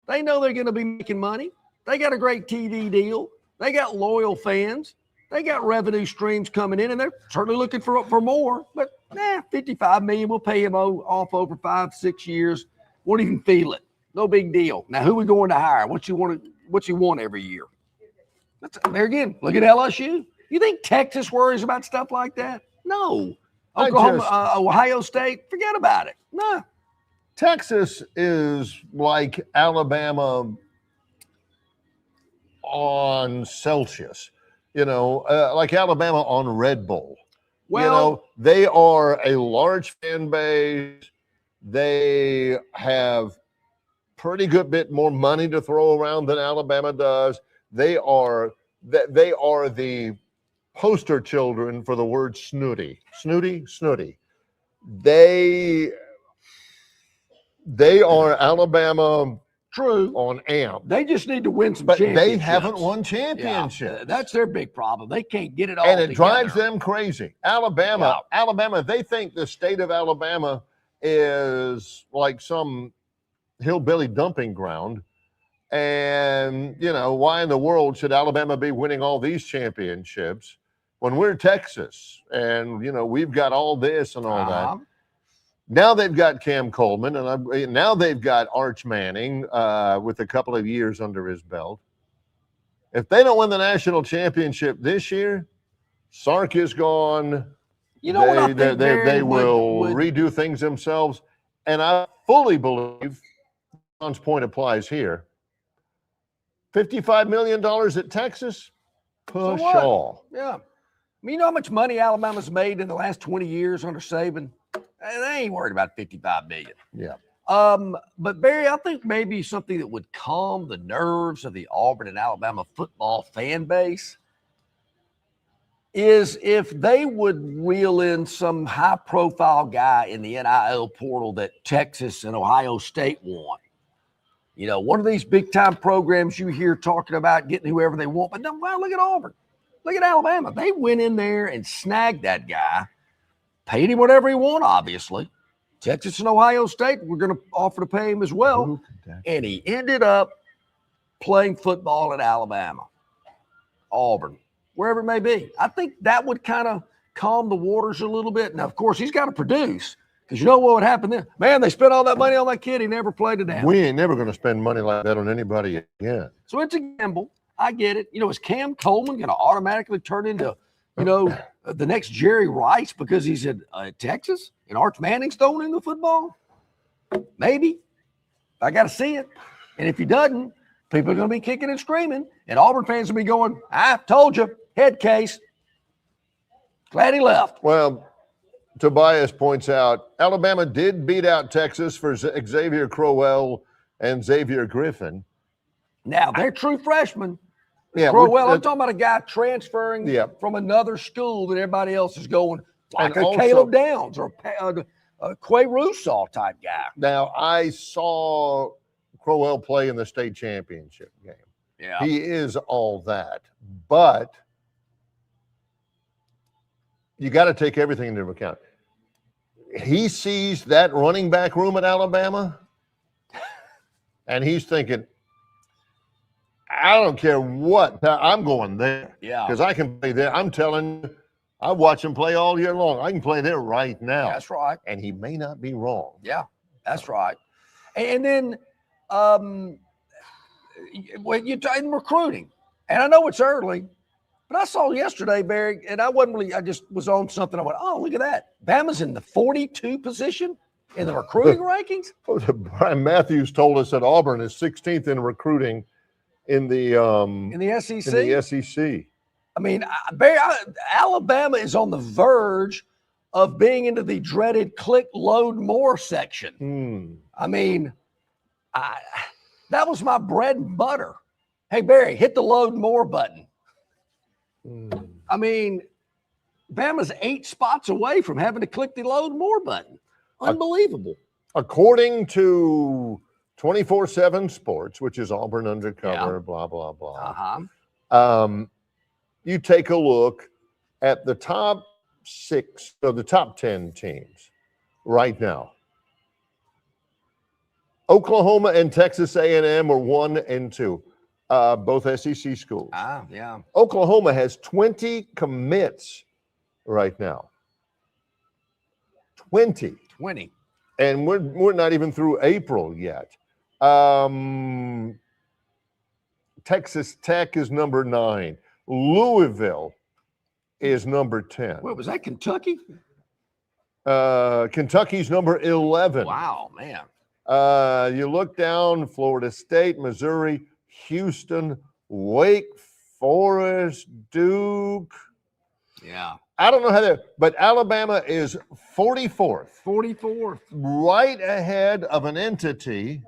They know they're going to be making money. They got a great TV deal. They got loyal fans. They got revenue streams coming in, and they're certainly looking for more. But $55 million, we'll pay him off over 5-6 years. Won't even feel it. No big deal. Now, who are we going to hire? What you want every year? There again, look at LSU. You think Texas worries about stuff like that? No. Oklahoma, Ohio State, forget about it. No. Texas is like Alabama on Celsius, like Alabama on Red Bull. Well, they are a large fan base. They have pretty good bit more money to throw around than Alabama does. They are the poster children for the word snooty. Snooty. They are Alabama. True. On AMP. They just need to win some but championships. They haven't won championships. Yeah, that's their big problem. They can't get it all and it together. Drives them crazy. Alabama, they think the state of Alabama is like some hillbilly dumping ground. And, why in the world should Alabama be winning all these championships when we're Texas and, we've got all this and all that. Now they've got Cam Coleman, and now they've got Arch Manning with a couple of years under his belt. If they don't win the national championship this year, Sark is gone. What I think they will redo things themselves. And I fully believe John's point applies here. $55 million at Texas, push all. Yeah. You know how much money Alabama's made in the last 20 years under Saban? They ain't worried about $55 million. Yeah. But Barry, I think maybe something that would calm the nerves of the Auburn and Alabama football fan base is if they would reel in some high-profile guy in the NIL portal that Texas and Ohio State want. One of these big-time programs you hear talking about getting whoever they want, but look at Auburn. Look at Alabama. They went in there and snagged that guy, paid him whatever he wanted, obviously. Texas and Ohio State were going to offer to pay him as well, and he ended up playing football at Alabama, Auburn, wherever it may be. I think that would kind of calm the waters a little bit. Now, of course, he's got to produce. Because what would happen then? Man, they spent all that money on that kid. He never played it down. We ain't never going to spend money like that on anybody again. So it's a gamble. I get it. Is Cam Coleman going to automatically turn into, the next Jerry Rice because he's at Texas and Arch Manning's throwing in the football? Maybe. I got to see it. And if he doesn't, people are going to be kicking and screaming. And Auburn fans will be going, I told you, head case. Glad he left. Well, Tobias points out, Alabama did beat out Texas for Xavier Crowell and Xavier Griffin. Now, they're true freshmen. Yeah, Crowell, I'm talking about a guy transferring from another school that everybody else is going, like a Caleb Downs or a Quay Russaw type guy. Now, I saw Crowell play in the state championship game. Yeah. He is all that. But you got to take everything into account. He sees that running back room at Alabama, and he's thinking, I don't care what. I'm going there. Yeah. Because I can play there. I'm telling you, I watch him play all year long. I can play there right now. That's right. And he may not be wrong. Yeah, that's right. And then when you're in recruiting, and I know it's early, but I saw yesterday, Barry, and I just was on something. I went, oh, look at that. Bama's in the 42 position in the recruiting rankings. Brian Matthews told us that Auburn is 16th in recruiting in the SEC. In the SEC. I mean, Barry, Alabama is on the verge of being into the dreaded click, load, more section. I mean, that was my bread and butter. Hey, Barry, hit the load more button. I mean, Bama's 8 spots away from having to click the load more button. Unbelievable. According to 24/7 Sports, which is Auburn Undercover, blah, blah, blah. You take a look at the top 6 or the top 10 teams right now. Oklahoma and Texas A&M are 1 and 2, both SEC schools. Yeah. Oklahoma has 20 commits right now. 20. And we're not even through April yet. Texas Tech is number 9. Louisville is number 10. What was that, Kentucky? Kentucky's number 11. Wow, man. You look down, Florida State, Missouri, Houston, Wake Forest, Duke. Yeah. I don't know how that, but Alabama is 44th. 44th. Right ahead of an entity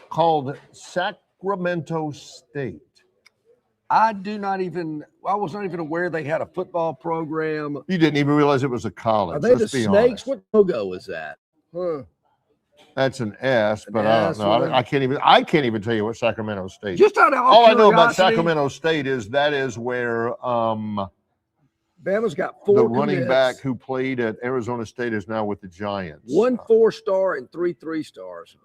called Sacramento State. I was not even aware they had a football program. You didn't even realize it was a college. Are they Let's the be Snakes? honest. What logo is that? Huh. That's an S, but An I don't S know. with a- I can't even tell you what Sacramento State. Just out of all I know about curiosity, Sacramento State is that is where Bama's got 4 the running commits. back who played at Arizona State is now with the Giants. 1 4-star and 3 3-stars.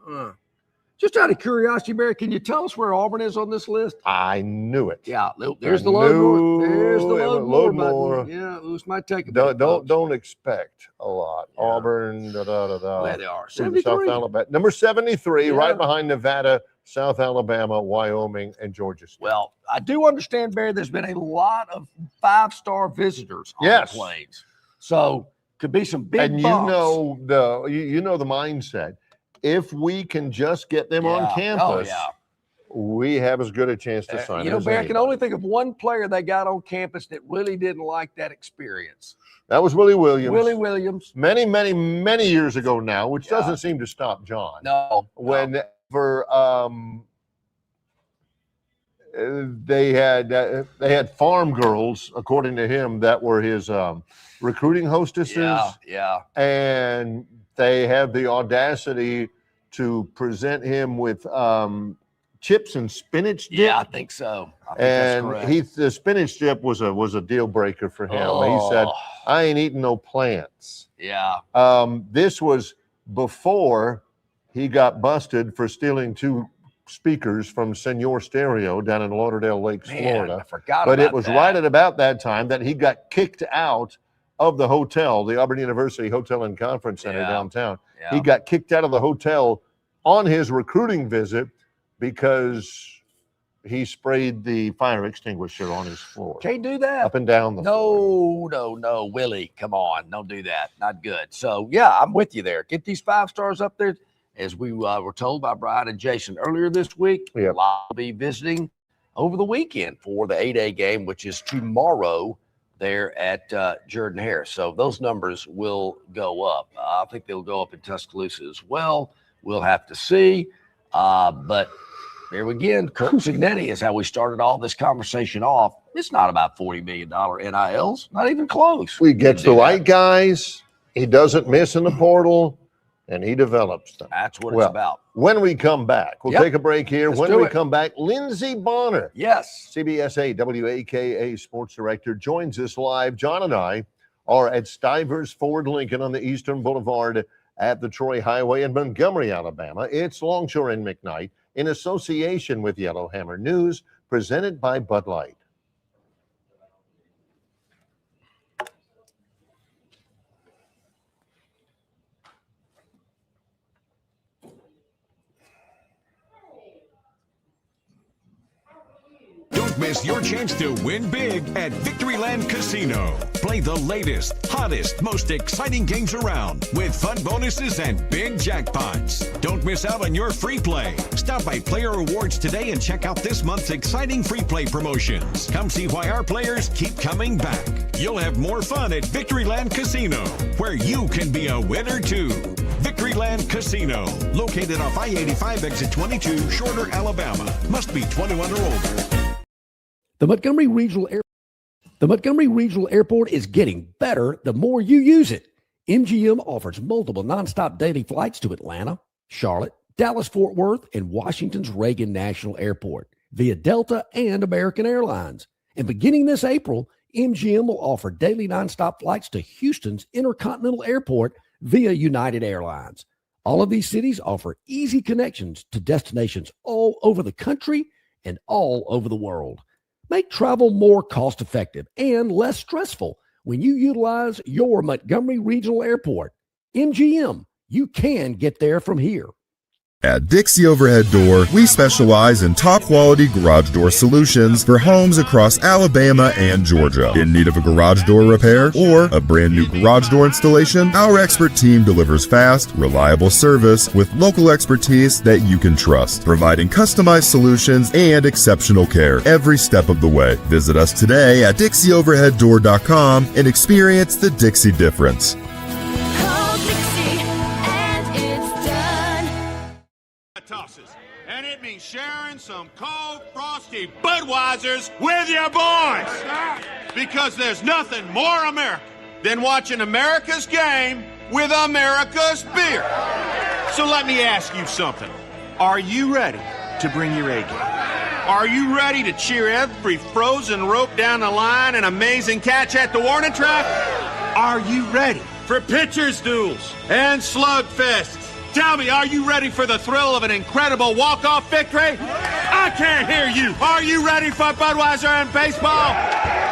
Just out of curiosity, Barry, can you tell us where Auburn is on this list? I knew it. Yeah, there's I the load more. knew There's the it load would more load button. more. Yeah, this might take a bit. Don't expect a lot. Yeah. Auburn, There they are. South 73. Alabama, number 73, Yeah. right behind Nevada, South Alabama, Wyoming, and Georgia State. Well, I do understand, Barry, there's been a lot of 5-star visitors on Yes. the planes. So could be some big and bumps. you know the mindset. If we can just get them on Yeah. campus, Oh, yeah. we have as good a chance to sign. as Barry, I can anybody. only think of one player they got on campus that really didn't like that experience. That was Willie Williams. Willie Williams. Many, many, many years ago now, which Yeah. doesn't seem to stop John. No. Whenever they had farm girls, according to him, that were his recruiting hostesses. Yeah. And they had the audacity to present him with chips and spinach dip. Yeah, I think so. I think that's And correct. the spinach dip was a deal breaker for him. He said, Oh, "I ain't eating no plants." yeah. This was before he got busted for stealing 2 speakers from Senor Stereo down in Lauderdale Lakes, Man, Florida. I forgot But about it was that. right at about that time that he got kicked out of the hotel, the Auburn University Hotel and Conference Center Yeah. downtown. Yeah. He got kicked out of the hotel on his recruiting visit because he sprayed the fire extinguisher on his floor, Can't do that. up and down the floor. No, Willie, come on, don't do that. Not good. So yeah, I'm with you there. Get these 5 stars up there, as we were told by Brian and Jason earlier this week. Yep. A lot will be visiting over the weekend for the 8A game, which is tomorrow there at Jordan-Hare. So those numbers will go up. I think they'll go up in Tuscaloosa as well. We'll have to see. But there again, Kirk Signetti is how we started all this conversation off. It's not about $40 million NILs, not even close. We get do the that. right guys. He doesn't miss in the portal, and he develops them. That's what Well, it's about. When we come back, we'll Yep. take a break here. Let's When do we it. come back, Lindsey Bonner, Yes. CBSA WAKA sports director, joins us live. John and I are at Stivers Ford Lincoln on the Eastern Boulevard at the Troy Highway in Montgomery, Alabama. It's Longshore and McKnight in association with Yellowhammer News, presented by Bud Light. Don't miss your chance to win big at Victoryland Casino. Play the latest, hottest, most exciting games around with fun bonuses and big jackpots. Don't miss out on your free play. Stop by Player Rewards today and check out this month's exciting free play promotions. Come see why our players keep coming back. You'll have more fun at Victoryland Casino, where you can be a winner too. Victoryland Casino, located off I-85 exit 22, Shorter, Alabama. Must be 21 or older. The Montgomery Regional Airport is getting better the more you use it. MGM offers multiple nonstop daily flights to Atlanta, Charlotte, Dallas-Fort Worth, and Washington's Reagan National Airport. via Delta and American Airlines. And beginning this April, MGM will offer daily nonstop flights to Houston's Intercontinental Airport via United Airlines. All of these cities offer easy connections to destinations all over the country and all over the world. Make travel more cost-effective and less stressful when you utilize your Montgomery Regional Airport. MGM, you can get there from here. At Dixie Overhead Door, we specialize in top-quality garage door solutions for homes across Alabama and Georgia. In need of a garage door repair or a brand new garage door installation, our expert team delivers fast, reliable service with local expertise that you can trust, providing customized solutions and exceptional care every step of the way. Visit us today at DixieOverheadDoor.com and experience the Dixie difference. Call Dixie and it's done. Tosses. And it means sharing some cold, frosty Budweisers with your boys. Because there's nothing more American than watching America's game with America's beer. So let me ask you something. Are you ready to bring your A game? Are you ready to cheer every frozen rope down the line and amazing catch at the warning track? Are you ready for pitchers' duels and slugfests? Tell me, are you ready for the thrill of an incredible walk-off victory? I can't hear you. Are you ready for Budweiser and baseball?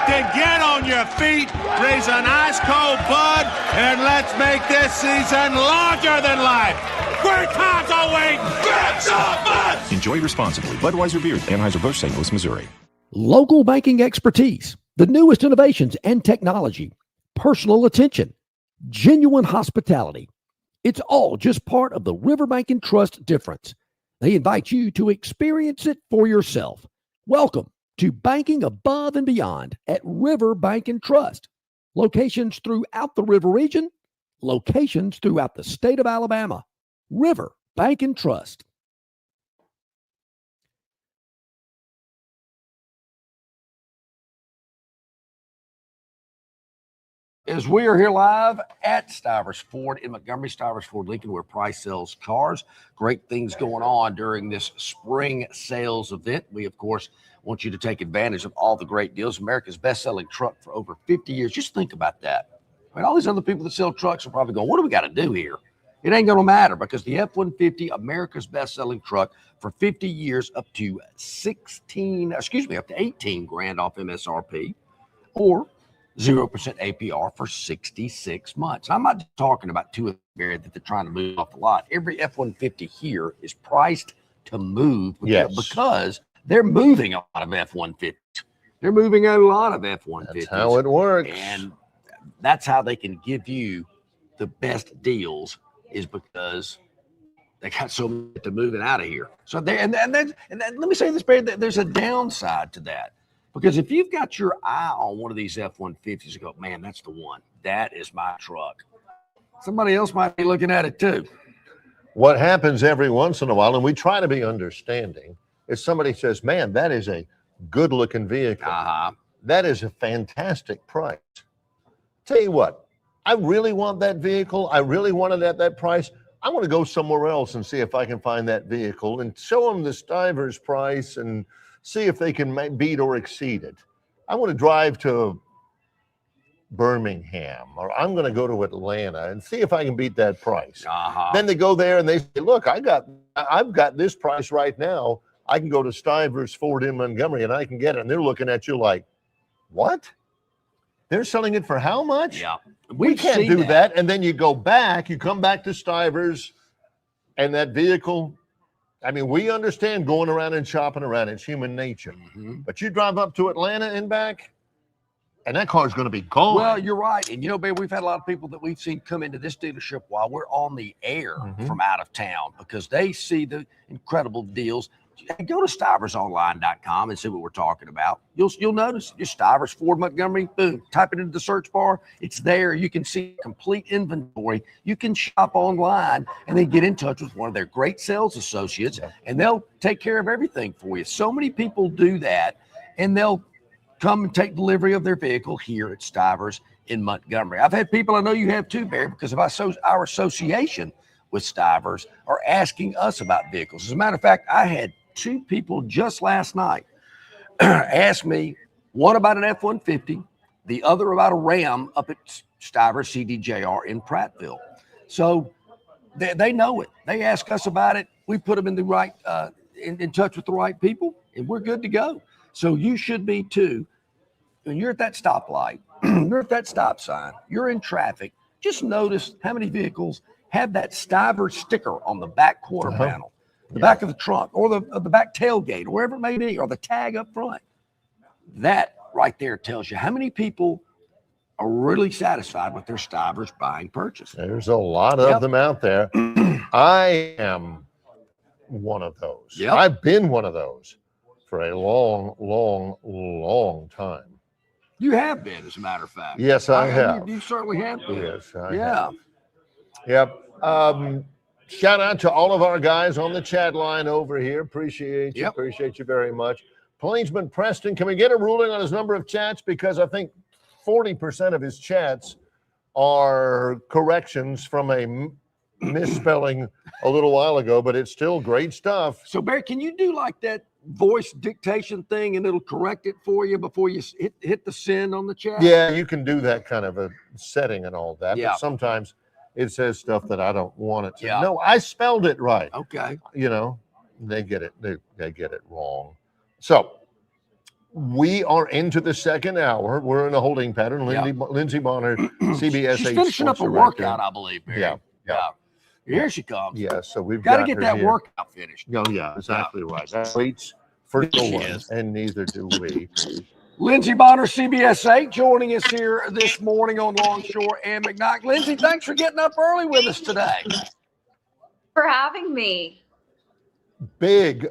Then get on your feet, raise an ice-cold Bud, and let's make this season larger than life. Great times are waiting. Get some Buds! Enjoy responsibly. Budweiser Beer, Anheuser-Busch, St. Louis, Missouri. Local banking expertise, the newest innovations and technology, personal attention, genuine hospitality. It's all just part of the Riverbank and Trust difference. They invite you to experience it for yourself. Welcome to Banking Above and Beyond at Riverbank and Trust. Locations throughout the River region, locations throughout the state of Alabama. River Bank and Trust. As we are here live at Stivers Ford in Montgomery, Stivers Ford Lincoln, where price sells cars. Great things going on during this spring sales event. We, of course, want you to take advantage of all the great deals. America's best-selling truck for over 50 years. Just think about that. I mean, all these other people that sell trucks are probably going, what do we got to do here? It ain't going to matter because the F-150, America's best-selling truck for 50 years, up to 18 grand off MSRP, or 0% APR for 66 months. I'm not just talking about two of the area that they're trying to move off the lot. Every F-150 here is priced to move because they're moving a lot of F-150s. They're moving a lot of F-150s. That's how it works. And that's how they can give you the best deals, is because they got so many to moving out of here. So there, and then let me say this, Barry, there's a downside to that. Because if you've got your eye on one of these F-150s, you go, man, that's the one. That is my truck. Somebody else might be looking at it too. What happens every once in a while, and we try to be understanding, is somebody says, man, that is a good-looking vehicle. That is a fantastic price. Tell you what, I really want that vehicle. I really want it at that price. I want to go somewhere else and see if I can find that vehicle and show them the Stivers price and see if they can beat or exceed it. I want to drive to Birmingham, or I'm going to go to Atlanta and see if I can beat that price. Then they go there and they say, look, I've got this price right now. I can go to Stivers Ford in Montgomery and I can get it. And they're looking at you like, what? They're selling it for how much? Yeah. We can't do that. And then you go back, you come back to Stivers, and that vehicle, I mean, we understand going around and shopping around. It's human nature. But you drive up to Atlanta and back, and that car's going to be gone. Well, you're right. And, you know, babe, we've had a lot of people that we've seen come into this dealership while we're on the air from out of town because they see the incredible deals. Go to stiversonline.com and see what we're talking about. You'll notice just Stivers Ford Montgomery, boom, type it into the search bar. It's there. You can see complete inventory. You can shop online and then get in touch with one of their great sales associates, and they'll take care of everything for you. So many people do that, and they'll come and take delivery of their vehicle here at Stivers in Montgomery. I've had people, I know you have too, Barry, because of our association with Stivers are asking us about vehicles. As a matter of fact, I had 2 people just last night asked me, one about an F-150, the other about a Ram up at Stivers CDJR in Prattville. So they know it. They ask us about it. We put them in the right, in touch with the right people, and we're good to go. So you should be too. When you're at that stoplight, you're at that stop sign, you're in traffic, just notice how many vehicles have that Stivers sticker on the back quarter panel, the back of the trunk, or the back tailgate, or wherever it may be, or the tag up front. That right there tells you how many people are really satisfied with their Stivers buying purchase. There's a lot of them out there. I am one of those. Yep. I've been one of those for a long, long, long time. You have been, as a matter of fact. Yes, I have. You certainly have been. Yes, I Yeah. have. Yep. Shout out to all of our guys on the chat line over here. Appreciate you. Yep. Appreciate you very much. Plainsman Preston, can we get a ruling on his number of chats? Because I think 40% of his chats are corrections from a misspelling a little while ago, but it's still great stuff. So, Barry, can you do like that voice dictation thing and it'll correct it for you before you hit the send on the chat? Yeah, you can do that kind of a setting and all that. Yeah. But sometimes it says stuff that I don't want it to. Yeah. No, I spelled it right. Okay. You know, they get it. They get it wrong. So we are into the second hour. We're in a holding pattern. Lindsey Bonner, CBS. She's finishing up a workout, I believe, Barry. Yeah. Here she comes. Yeah, so we've got to got get her that here. workout finished. No, yeah, exactly right. That waits for no She one, is. and neither do we. Lindsey Bonner, CBS 8, joining us here this morning on Longshore and McKnight. Lindsey, thanks for getting up early with us today. For having me. Big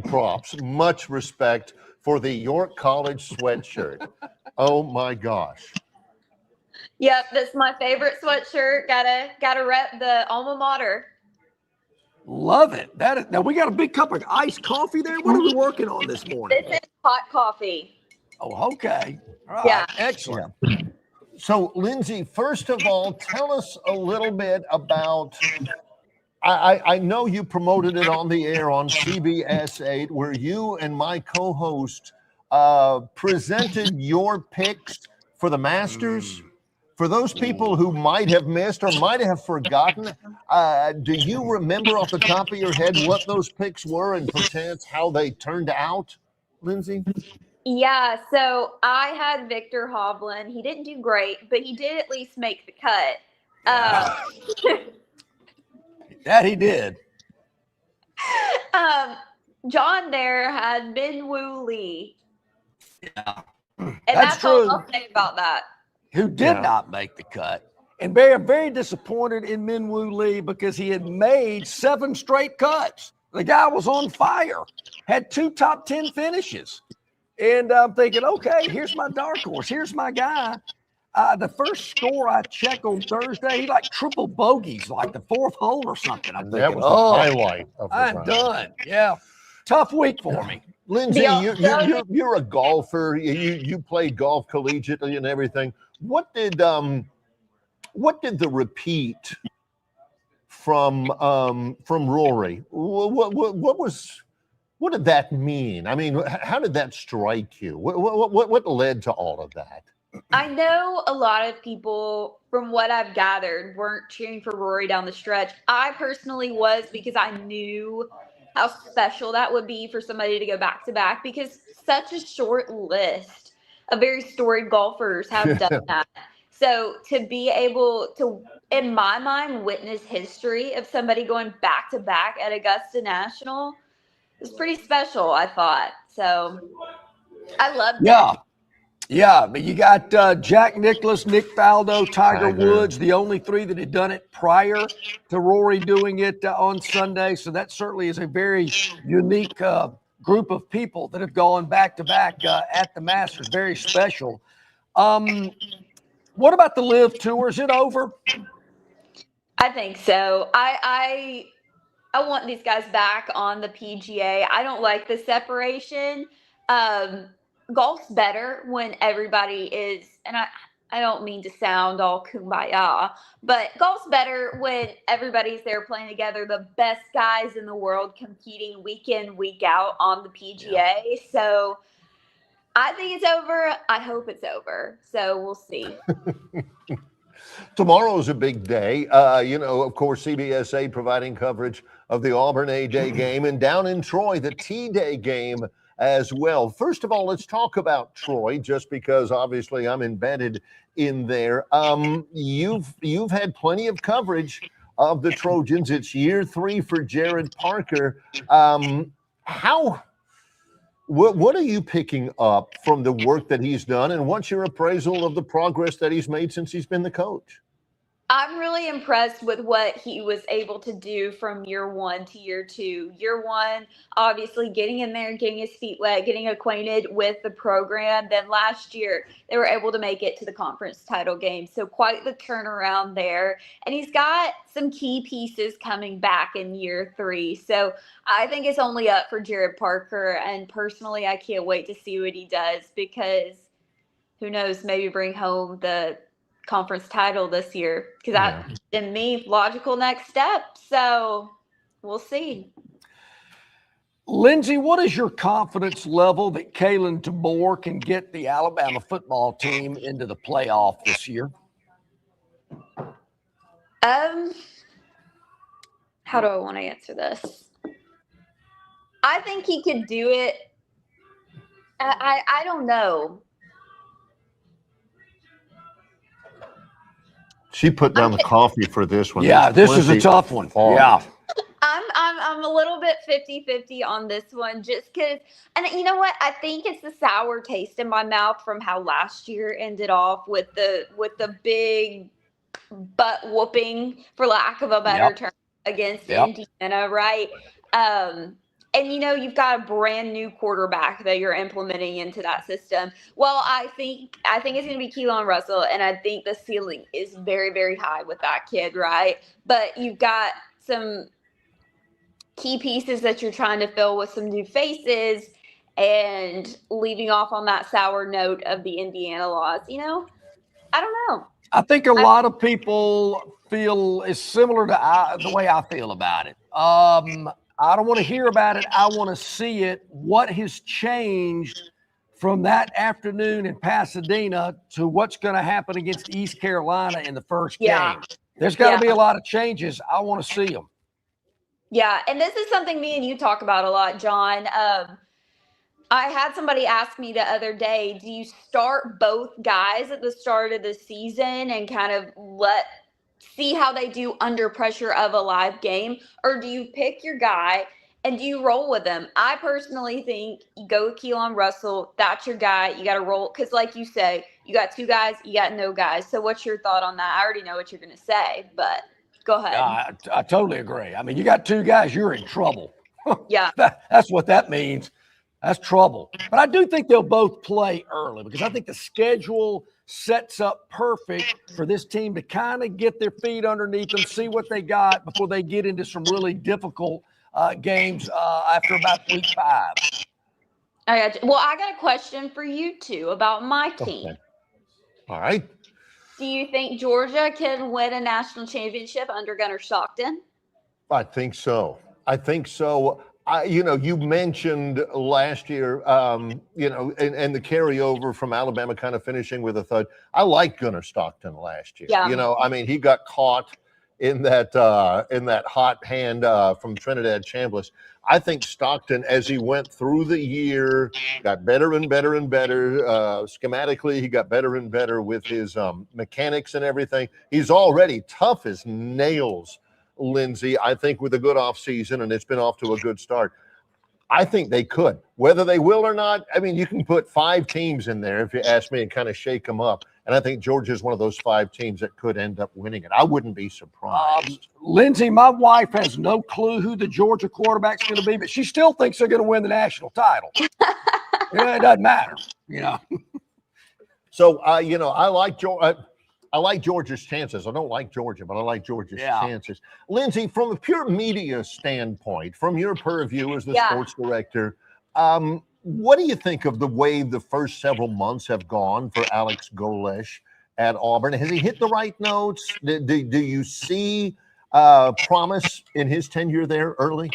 props. Much respect for the York College sweatshirt. Oh my gosh. Yep, that's my favorite sweatshirt. Gotta rep the alma mater. Love it. Now we got a big cup of iced coffee there. What are we working on this morning? This is hot coffee. Oh, okay. All right. Yeah. Excellent. So, Lindsey, first of all, tell us a little bit about. I know you promoted it on the air on CBS 8, where you and my co-host presented your picks for the Masters. For those people who might have missed or might have forgotten, do you remember off the top of your head what those picks were and perchance how they turned out, Lindsey? Yeah, so I had Victor Hovland. He didn't do great, but he did at least make the cut. That he did. John there had Min-Woo Lee. Yeah. And That's that's all true. I'll say about that. Who did not make the cut. And Barry, I'm very disappointed in Min-Woo Lee because he had made 7 straight cuts. The guy was on fire, had 2 top 10 finishes. And I'm thinking, okay, here's my dark horse. Here's my guy. The first score I checked on Thursday, he like triple bogeys, like the 4th hole or something. I'm That thinking, was the highlight of the I'm round. done. Yeah. Tough week for me. Lindsey, you're a golfer. You played golf collegiately and everything. What did the repeat from Rory? What did that mean? I mean, how did that strike you? What led to all of that? I know a lot of people, from what I've gathered, weren't cheering for Rory down the stretch. I personally was, because I knew how special that would be for somebody to go back to back, because such a short list of very storied golfers have done that. So to be able to, in my mind, witness history of somebody going back to back at Augusta National is pretty special, I thought. So I loved it. Yeah, but you got Jack Nicklaus, Nick Faldo, Tiger Woods, the only 3 that had done it prior to Rory doing it on Sunday. So that certainly is a very unique group of people that have gone back-to-back at the Masters. Very special. What about the Live Tour? Is it over? I think so. I want these guys back on the PGA. I don't like the separation. Golf's better when everybody is, and I don't mean to sound all kumbaya, but golf's better when everybody's there playing together. The best guys in the world competing week in, week out on the PGA. Yeah. So I think it's over. I hope it's over. So we'll see. Tomorrow's a big day. Of course, CBS8 providing coverage of the Auburn A-Day game, and down in Troy, the T-Day game as well. First of all, let's talk about Troy, just because obviously I'm embedded in there. You've had plenty of coverage of the Trojans. It's year 3 for Jared Parker. What are you picking up from the work that he's done, and what's your appraisal of the progress that he's made since he's been the coach? I'm really impressed with what he was able to do from year 1 to year 2. Year 1, obviously getting in there, getting his feet wet, getting acquainted with the program. Then last year, they were able to make it to the conference title game. So quite the turnaround there. And he's got some key pieces coming back in year 3. So I think it's only up for Jared Parker. And personally, I can't wait to see what he does, because who knows, maybe bring home the conference title this year, because that, to me, logical next step. So we'll see. Lindsay, what is your confidence level that Kalen DeBoer can get the Alabama football team into the playoff this year? How do I want to answer this? I think he could do it. I don't know. She put down the coffee for this one. Yeah, this is a tough one. Yeah. I'm a little bit 50-50 on this one, just because, and you know what? I think it's the sour taste in my mouth from how last year ended off with the big butt whooping, for lack of a better term, against Indiana, right? And, you've got a brand new quarterback that you're implementing into that system. Well, I think it's going to be Keelan Russell, and I think the ceiling is very, very high with that kid, right? But you've got some key pieces that you're trying to fill with some new faces, and leaving off on that sour note of the Indiana loss. I don't know. I think a lot of people feel is similar to the way I feel about it. I don't want to hear about it. I want to see it. What has changed from that afternoon in Pasadena to what's going to happen against East Carolina in the first game? There's got to be a lot of changes. I want to see them. Yeah, and this is something me and you talk about a lot, John. I had somebody ask me the other day, do you start both guys at the start of the season and kind of see how they do under pressure of a live game? Or do you pick your guy and do you roll with them? I personally think you go with Keelan Russell. That's your guy. You got to roll. Because like you say, you got 2 guys, you got no guys. So what's your thought on that? I already know what you're going to say, but go ahead. I totally agree. I mean, you got 2 guys, you're in trouble. Yeah. That's what that means. That's trouble. But I do think they'll both play early, because I think the schedule sets up perfect for this team to kind of get their feet underneath them, see what they got before they get into some really difficult games after about week 5. I got you. Well, I got a question for you two about my team. Okay. All right. Do you think Georgia can win a national championship under Gunnar Stockton? I think so. You mentioned last year, and the carryover from Alabama kind of finishing with a thud. I liked Gunnar Stockton last year. Yeah. He got caught in that hot hand from Trinidad Chambliss. I think Stockton, as he went through the year, got better and better and better. Schematically, he got better and better with his mechanics and everything. He's already tough as nails, Lindsay, I think, with a good offseason, and it's been off to a good start. I think they could. Whether they will or not, I mean, you can put 5 teams in there, if you ask me, and kind of shake them up. And I think Georgia is one of those 5 teams that could end up winning it. I wouldn't be surprised. Lindsay, my wife has no clue who the Georgia quarterback's going to be, but she still thinks they're going to win the national title. It doesn't matter, So, I like Georgia's chances. I don't like Georgia, but I like Georgia's chances. Lindsay, from a pure media standpoint, from your purview as the sports director, what do you think of the way the first several months have gone for Alex Golesh at Auburn. Has he hit the right notes? Do you see promise in his tenure there early?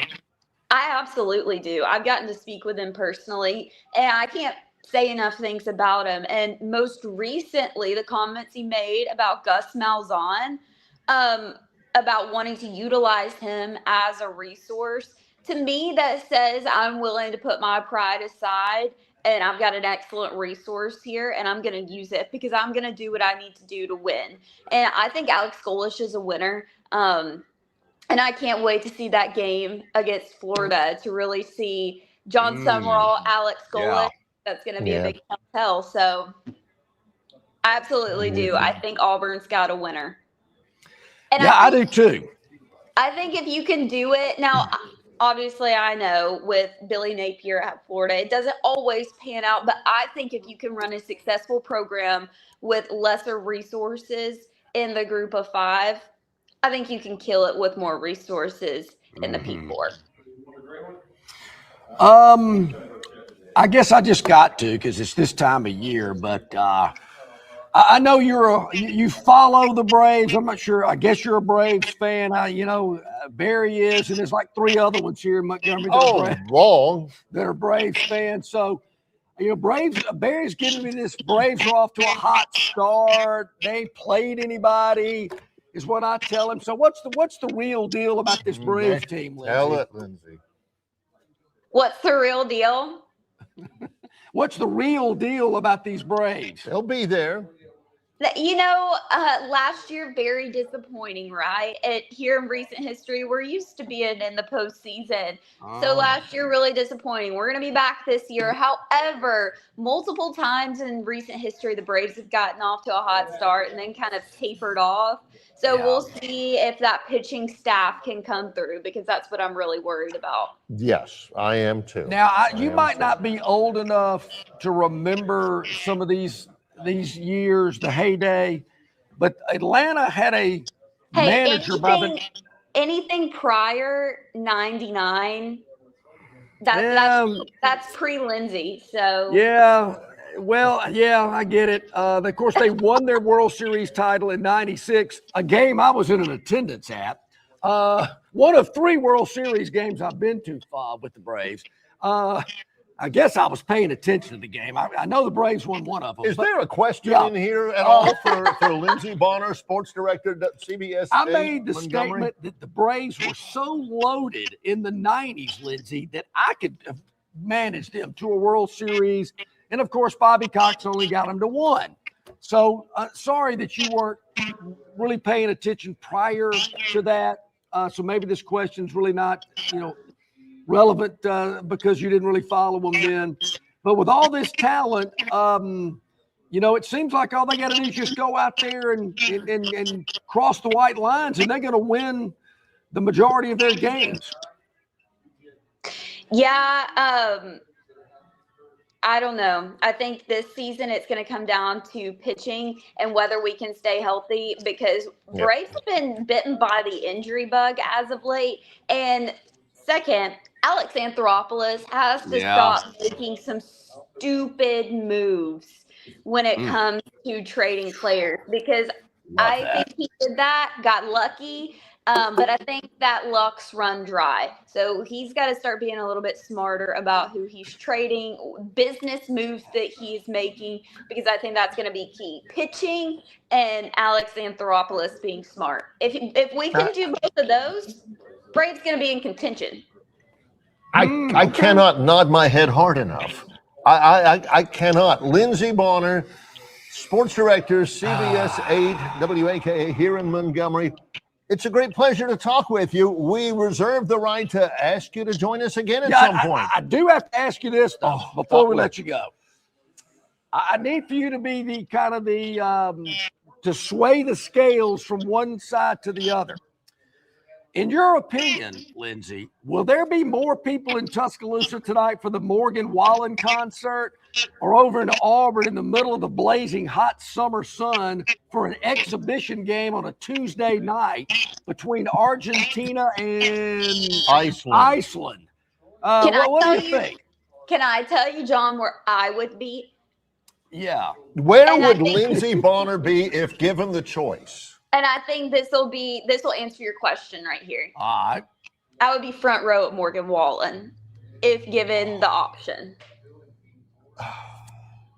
I absolutely do. I've gotten to speak with him personally, and I can't say enough things about him. And most recently, the comments he made about Gus Malzahn, about wanting to utilize him as a resource, to me, that says I'm willing to put my pride aside, and I've got an excellent resource here, and I'm going to use it because I'm going to do what I need to do to win. And I think Alex Golish is a winner. And I can't wait to see that game against Florida to really see John Summerall, Alex Golish. Yeah. That's going to be a big tell. So I absolutely do. I think Auburn's got a winner. And I do too. I think if you can do it now, obviously I know with Billy Napier at Florida, it doesn't always pan out. But I think if you can run a successful program with lesser resources in the group of 5, I think you can kill it with more resources in the P4. I guess I just got to because it's this time of year, but I know you follow the Braves. I'm not sure. I guess you're a Braves fan. Barry is, and there's like 3 other ones here in Montgomery that are Braves fans. So, Barry's giving me this. Braves are off to a hot start. They ain't played anybody, is what I tell him. So what's the real deal about this Braves team, Lindsay? Tell it, Lindsay. What's the real deal? What's the real deal about these Braves? They'll be there. Last year, very disappointing, right? Here in recent history, we're used to being in the postseason. So last year, really disappointing. We're going to be back this year. However, multiple times in recent history, the Braves have gotten off to a hot start and then kind of tapered off. So we'll see if that pitching staff can come through, because that's what I'm really worried about. Yes, I am too. Now, you might not be old enough to remember some of these years, the heyday, but Atlanta had a manager anything prior 99. That's pre-Lindsay. So I get it. Of course, they won their World Series title in '96, a game I was in attendance at. One of 3 World Series games I've been to with the Braves. I guess I was paying attention to the game. I know the Braves won one of them. Is there a question in here at all for Lindsey Bonner, sports director at CBS? I made the statement that the Braves were so loaded in the 90s, Lindsey, that I could have managed them to a World Series. And, of course, Bobby Cox only got them to 1. So, sorry that you weren't really paying attention prior to that. So maybe this question's really not, relevant because you didn't really follow them then. But with all this talent, it seems like all they got to do is just go out there and cross the white lines, and they're going to win the majority of their games. Yeah, I don't know. I think this season it's going to come down to pitching and whether we can stay healthy, because Braves have been bitten by the injury bug as of late. And second, Alex Anthopoulos has to stop making some stupid moves when it comes to trading players, because I think he did that, got lucky, but I think that luck's run dry. So he's got to start being a little bit smarter about who he's trading, business moves that he's making, because I think that's going to be key. Pitching and Alex Anthopoulos being smart. If we can do both of those, Braves going to be in contention. I cannot nod my head hard enough. I cannot. Lindsey Bonner, sports director, CBS 8, WAKA here in Montgomery. It's a great pleasure to talk with you. We reserve the right to ask you to join us again at some point. I do have to ask you this, though, before we let you go. I need for you to be to sway the scales from one side to the other. In your opinion, Lindsay, will there be more people in Tuscaloosa tonight for the Morgan Wallen concert, or over in Auburn in the middle of the blazing hot summer sun for an exhibition game on a Tuesday night between Argentina and Iceland? What do you think? Can I tell you, John, where I would be? Yeah. Where And I would think- Lindsey Bonner be if given the choice? And I think this will answer your question right here. All right. I would be front row at Morgan Wallen if given the option.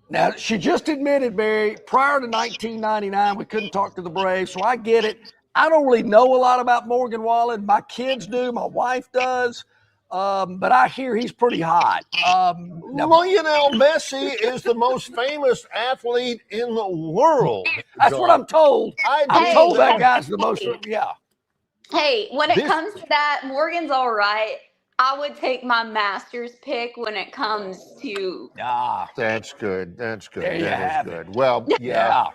Now, she just admitted, Barry, prior to 1999, we couldn't talk to the Braves, so I get it. I don't really know a lot about Morgan Wallen. My kids do. My wife does. But I hear he's pretty hot. Lionel Messi is the most famous athlete in the world. That's what I'm told. I'm told that guy's the most, yeah. Hey, when it comes to that, Morgan's all right. I would take my Masters pick when it comes to. That's good. That's good. There you That have is it. good. Well, yeah.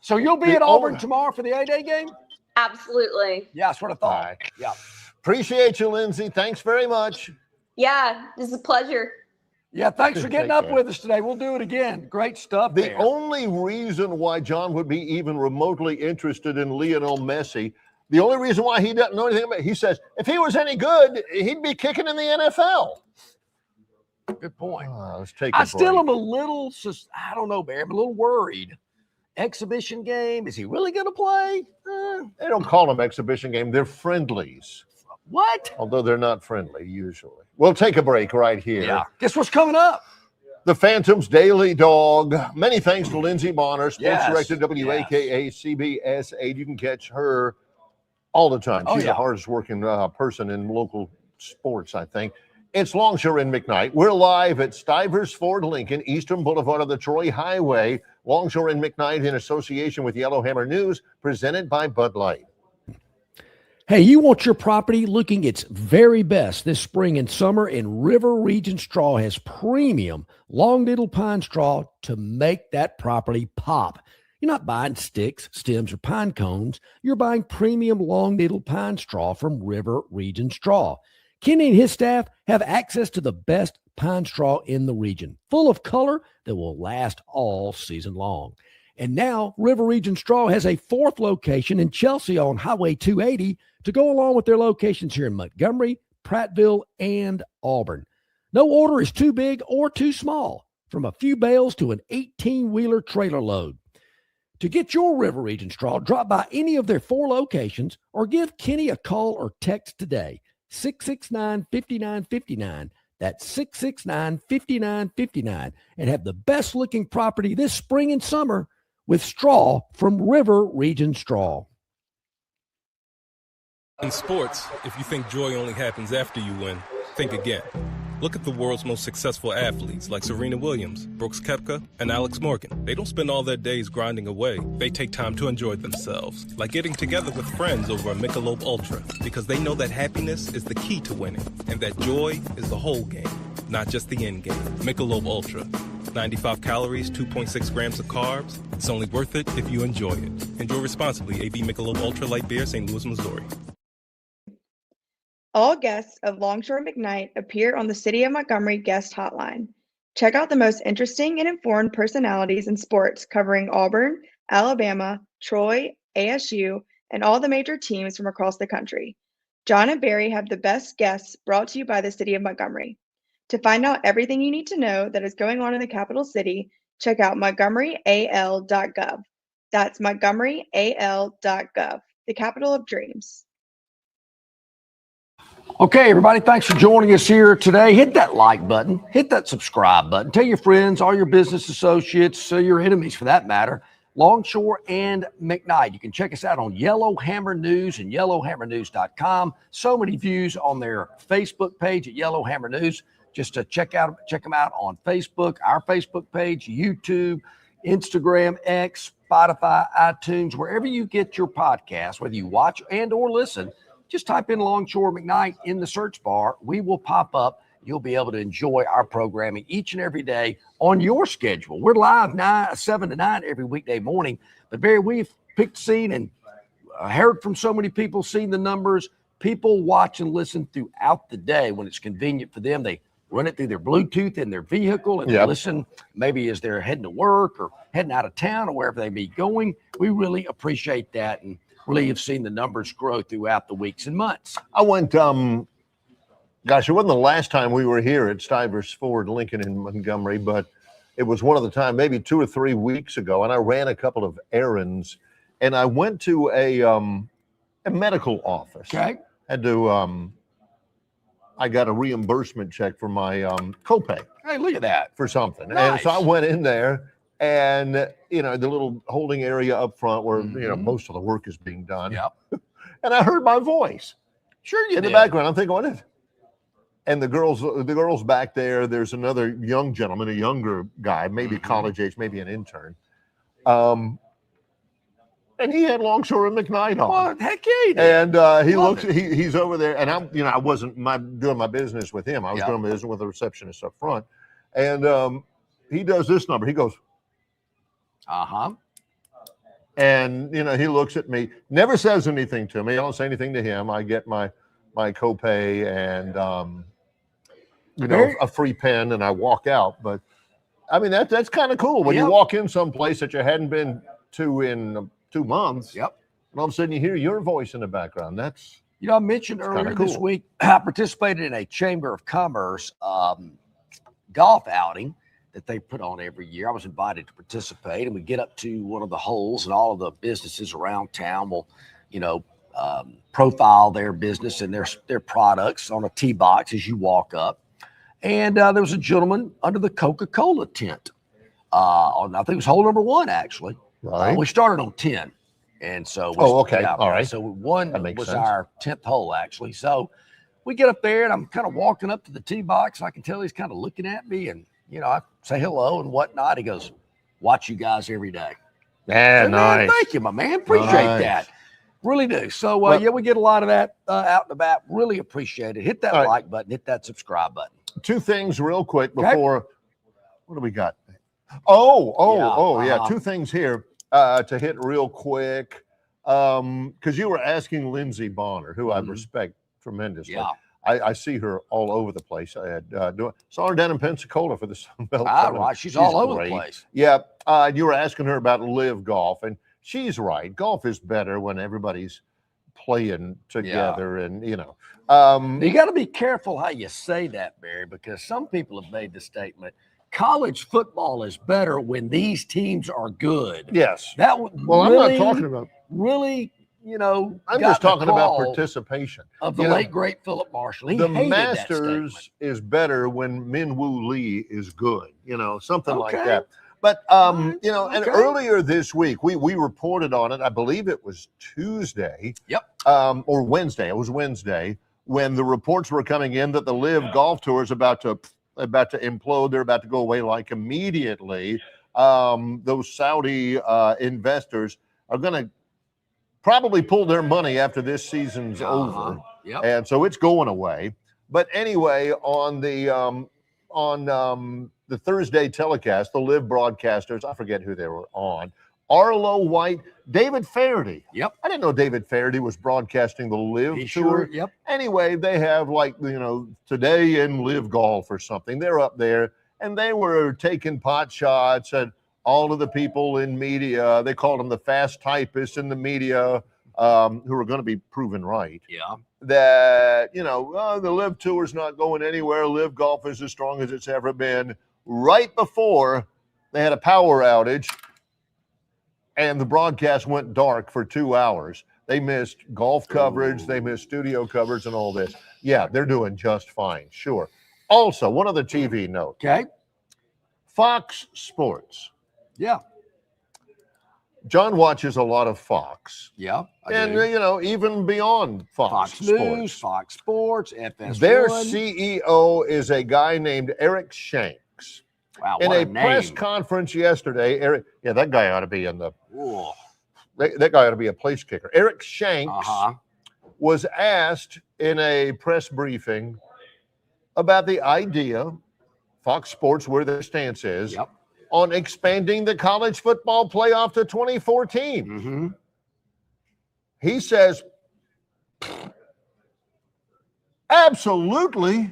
So you'll be at Auburn tomorrow for the A-Day game? Absolutely. Yeah, that's what I thought. Right. Yeah. Appreciate you, Lindsay. Thanks very much. Yeah, this is a pleasure. Yeah, thanks for getting Take up care. with us today. We'll do it again. Great stuff The there. only reason why John would be even remotely interested in Lionel Messi, the only reason why he doesn't know anything about it, he says, if he was any good, he'd be kicking in the NFL. Good point. Let's take a I still break. am a little, I don't know, Barry, I'm a little worried. Exhibition game, is he really going to play? They don't call them exhibition game. They're friendlies. What? Although they're not friendly usually. We'll take a break right here. Yeah. Guess what's coming up? The Phantom's Daily Dog. Many thanks to Lindsey Bonner, sports Yes. director, WAKA CBS 8. You can catch her all the time. She's the hardest working person in local sports, I think. It's Longshore and McKnight. We're live at Stivers Ford Lincoln, Eastern Boulevard of the Troy Highway. Longshore and McKnight in association with Yellowhammer News, presented by Bud Light. Hey, you want your property looking its very best this spring and summer, and River Region Straw has premium long needle pine straw to make that property pop. You're not buying sticks, stems, or pine cones. You're buying premium long needle pine straw from River Region Straw. Kenny and his staff have access to the best pine straw in the region, full of color that will last all season long. And now River Region Straw has a fourth location in Chelsea on Highway 280 to go along with their locations here in Montgomery, Prattville, and Auburn. No order is too big or too small, from a few bales to an 18-wheeler trailer load. To get your River Region Straw, drop by any of their 4 locations or give Kenny a call or text today, 669-5959. That's 669-5959, and have the best looking property this spring and summer with straw from River Region Straw. In sports, if you think joy only happens after you win, think again. Look at the world's most successful athletes like Serena Williams, Brooks Koepka, and Alex Morgan. They don't spend all their days grinding away. They take time to enjoy themselves, like getting together with friends over a Michelob Ultra, because they know that happiness is the key to winning, and that joy is the whole game, not just the end game. Michelob Ultra. 95 calories, 2.6 grams of carbs. It's only worth it if you enjoy it. Enjoy responsibly. AB Michelob Ultra Light Beer, St. Louis, Missouri. All guests of Longshore McKnight appear on the City of Montgomery guest hotline. Check out the most interesting and informed personalities in sports covering Auburn, Alabama, Troy, ASU, and all the major teams from across the country. John and Barry have the best guests brought to you by the City of Montgomery. To find out everything you need to know that is going on in the capital city, check out montgomeryal.gov. That's montgomeryal.gov, the capital of dreams. Okay, everybody, thanks for joining us here today. Hit that like button, hit that subscribe button. Tell your friends, all your business associates, your enemies for that matter, Longshore and McKnight. You can check us out on Yellowhammer News and yellowhammernews.com. So many views on their Facebook page at Yellowhammer News. Just to check them out on Facebook, our Facebook page, YouTube, Instagram, X, Spotify, iTunes, wherever you get your podcast, whether you watch and or listen. Just type in Longshore McKnight in the search bar. We will pop up. You'll be able to enjoy our programming each and every day on your schedule. We're live 7 to 9 every weekday morning. But Barry, we've picked a scene and heard from so many people, seen the numbers. People watch and listen throughout the day when it's convenient for them. They run it through their Bluetooth in their vehicle and listen maybe as they're heading to work or heading out of town or wherever they be going. We really appreciate that and really have seen the numbers grow throughout the weeks and months. I went, gosh, it wasn't the last time we were here at Stivers Ford Lincoln in Montgomery, but it was one of the time, maybe 2 or 3 weeks ago, and I ran a couple of errands, and I went to a medical office. Okay. Had to I got a reimbursement check for my copay. Hey, look at that. For something. Nice. And so I went in there, and the little holding area up front where most of the work is being done. Yep. And I heard my voice. Sure you in did. the background. I'm thinking, what is it? And the girls back there, there's another young gentleman, a younger guy, maybe college age, maybe an intern. And he had Longshore McKnight on. Well, heck yeah, he did. And he looks, he's over there, and I wasn't doing my business with him. I was doing my business with the receptionist up front. And he does this number. He goes, and he looks at me, never says anything to me. I don't say anything to him. I get my copay and a free pen, and I walk out. But I mean that's kind of cool when you walk in someplace that you hadn't been to in 2 months. Yep. And all of a sudden you hear your voice in the background. That's I mentioned earlier this week, I participated in a Chamber of Commerce golf outing that they put on every year. I was invited to participate, and we get up to one of the holes, and all of the businesses around town will, profile their business and their products on a tee box as you walk up. And there was a gentleman under the Coca-Cola tent. I think it was hole number 1, actually. Right. We started on 10. And so, okay. Yeah, all right. So 1 was sense. our 10th hole, actually. So we get up there, and I'm kind of walking up to the tee box. I can tell he's kind of looking at me, and, I say hello and whatnot. He goes, watch you guys every day. Yeah, so, nice. Man, thank you, my man. Appreciate that. Really do. So, we get a lot of that out and about. Really appreciate it. Hit that like button. Hit that subscribe button. 2 things real quick before. Okay. What do we got? Yeah. 2 things here to hit real quick. Because you were asking Lindsey Bonner, who I respect tremendously. Yeah. I see her all over the place. I had saw her down in Pensacola for the Sun Belt. Right. She's all over great. the place. Yeah. You were asking her about live golf, and she's right. Golf is better when everybody's playing together, and you got to be careful how you say that, Barry, because some people have made the statement college football is better when these teams are good. Yes. That would I'm not talking about really. I'm just talking about participation of the late great Philip Marshall. He the hated Masters is better when Min Woo Lee is good. Something like Okay. that. But and Okay. earlier this week we reported on it. I believe it was Tuesday. Yep. Or Wednesday. It was Wednesday when the reports were coming in that the Live Golf Tour is about to implode. They're about to go away like immediately. Those Saudi investors are going to probably pull their money after this season's over. Yep. And so it's going away. But anyway, on the Thursday telecast, the Live broadcasters, I forget who they were on, Arlo White, David Faraday. Yep. I didn't know David Faraday was broadcasting the Live tour. Sure. Yep. Anyway, they have today in Live Golf or something. They're up there, and they were taking pot shots at all of the people in media. They called them the fast typists in the media who are going to be proven right. Yeah. That, the Live Tour is not going anywhere. Live Golf is as strong as it's ever been. Right before they had a power outage and the broadcast went dark for 2 hours. They missed golf coverage. They missed studio coverage and all this. Yeah, they're doing just fine. Sure. Also, one other TV note. Okay. Fox Sports. Yeah. John watches a lot of Fox. Yeah. And, even beyond Fox Sports. News, Fox Sports, FS1. Their CEO is a guy named Eric Shanks. Wow, in what a press conference yesterday, that guy ought to be in the that guy ought to be a place kicker. Eric Shanks was asked in a press briefing about the idea, Fox Sports, where their stance is, on expanding the college football playoff to 2014. Mm-hmm. He says, absolutely.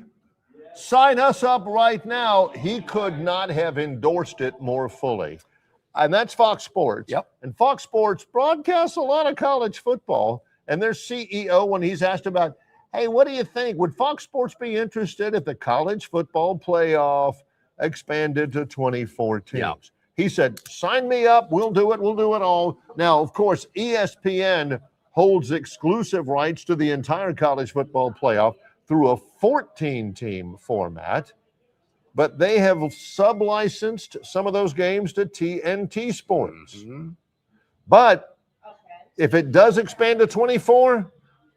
Sign us up right now. He could not have endorsed it more fully. And that's Fox Sports. Yep. And Fox Sports broadcasts a lot of college football. And their CEO, when he's asked about, hey, what do you think? Would Fox Sports be interested if the college football playoff expanded to 24 teams. Yeah. He said, sign me up. We'll do it. We'll do it all. Now, of course, ESPN holds exclusive rights to the entire college football playoff through a 14-team format, but they have sub-licensed some of those games to TNT Sports. Mm-hmm. But if it does expand to 24,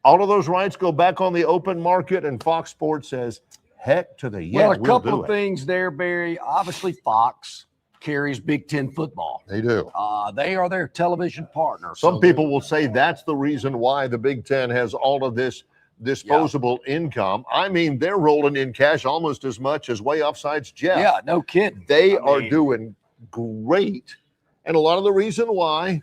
all of those rights go back on the open market, and Fox Sports says, heck to the yeah, Well, a couple we'll of do it. things there, Barry. Obviously, Fox carries Big Ten football. They do. They are their television partner. Some people will say that's the reason why the Big Ten has all of this disposable income. I mean, they're rolling in cash almost as much as Way Offside's Jeff. Yeah, no kidding. They are doing great. And a lot of the reason why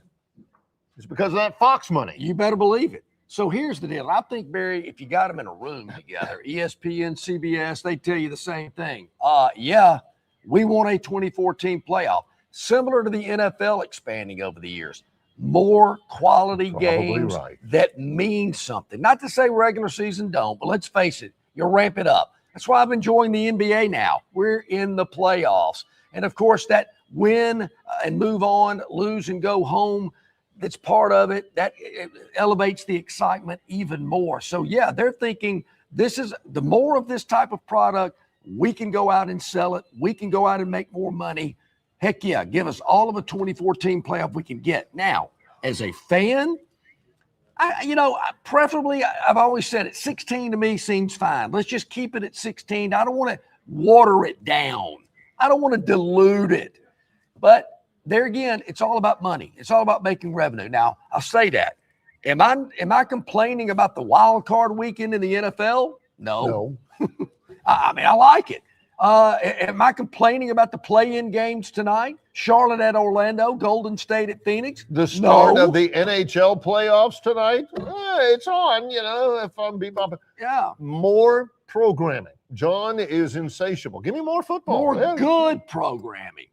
is because of that Fox money. You better believe it. So here's the deal. I think, Barry, if you got them in a room together, ESPN, CBS, they tell you the same thing. Yeah, we want a 24-team playoff, similar to the NFL expanding over the years. More quality games that mean something. Not to say regular season don't, but let's face it, you ramp it up. That's why I'm enjoying the NBA now. We're in the playoffs. And, of course, that win and move on, lose and go home, that's part of it. That elevates the excitement even more. So, yeah, they're thinking this is the more of this type of product, we can go out and sell it. We can go out and make more money. Heck yeah, give us all of a 24-team playoff we can get. Now, as a fan, preferably, I've always said it, 16 to me seems fine. Let's just keep it at 16. I don't want to water it down. I don't want to dilute it. But there again, it's all about money. It's all about making revenue. Now, I'll say that. Am I complaining about the wild card weekend in the NFL? No. I mean, I like it. Am I complaining about the play-in games tonight? Charlotte at Orlando, Golden State at Phoenix? The start of the NHL playoffs tonight? It's on, if I'm bebopping. Yeah. More programming. John is insatiable. Give me more football. More good programming.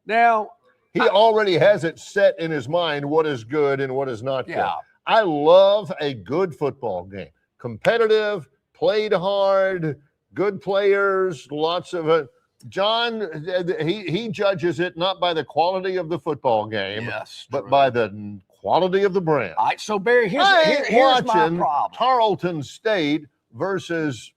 Now, he already has it set in his mind what is good and what is not good. Yeah. I love a good football game. Competitive, played hard, good players, lots of it. John, he judges it not by the quality of the football game, but by the quality of the brand. All right, so Barry, here's my problem. Tarleton State versus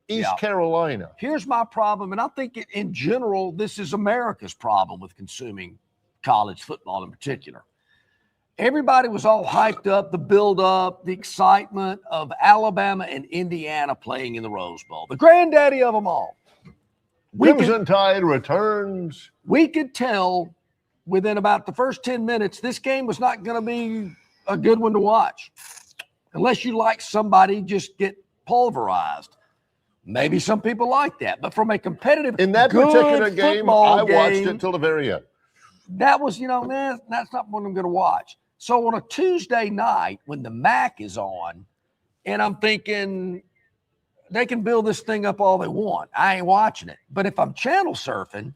East Carolina. Here's my problem, and I think in general, this is America's problem with consuming college football in particular. Everybody was all hyped up, the build-up, the excitement of Alabama and Indiana playing in the Rose Bowl, the granddaddy of them all. Crimson Tide returns. We could tell within about the first 10 minutes this game was not going to be a good one to watch unless you like somebody just get pulverized. Maybe some people like that, but from a competitive in that particular game, I watched it till the very end. That was, that's not what I'm going to watch. So on a Tuesday night when the MAC is on, and I'm thinking they can build this thing up all they want, I ain't watching it. But if I'm channel surfing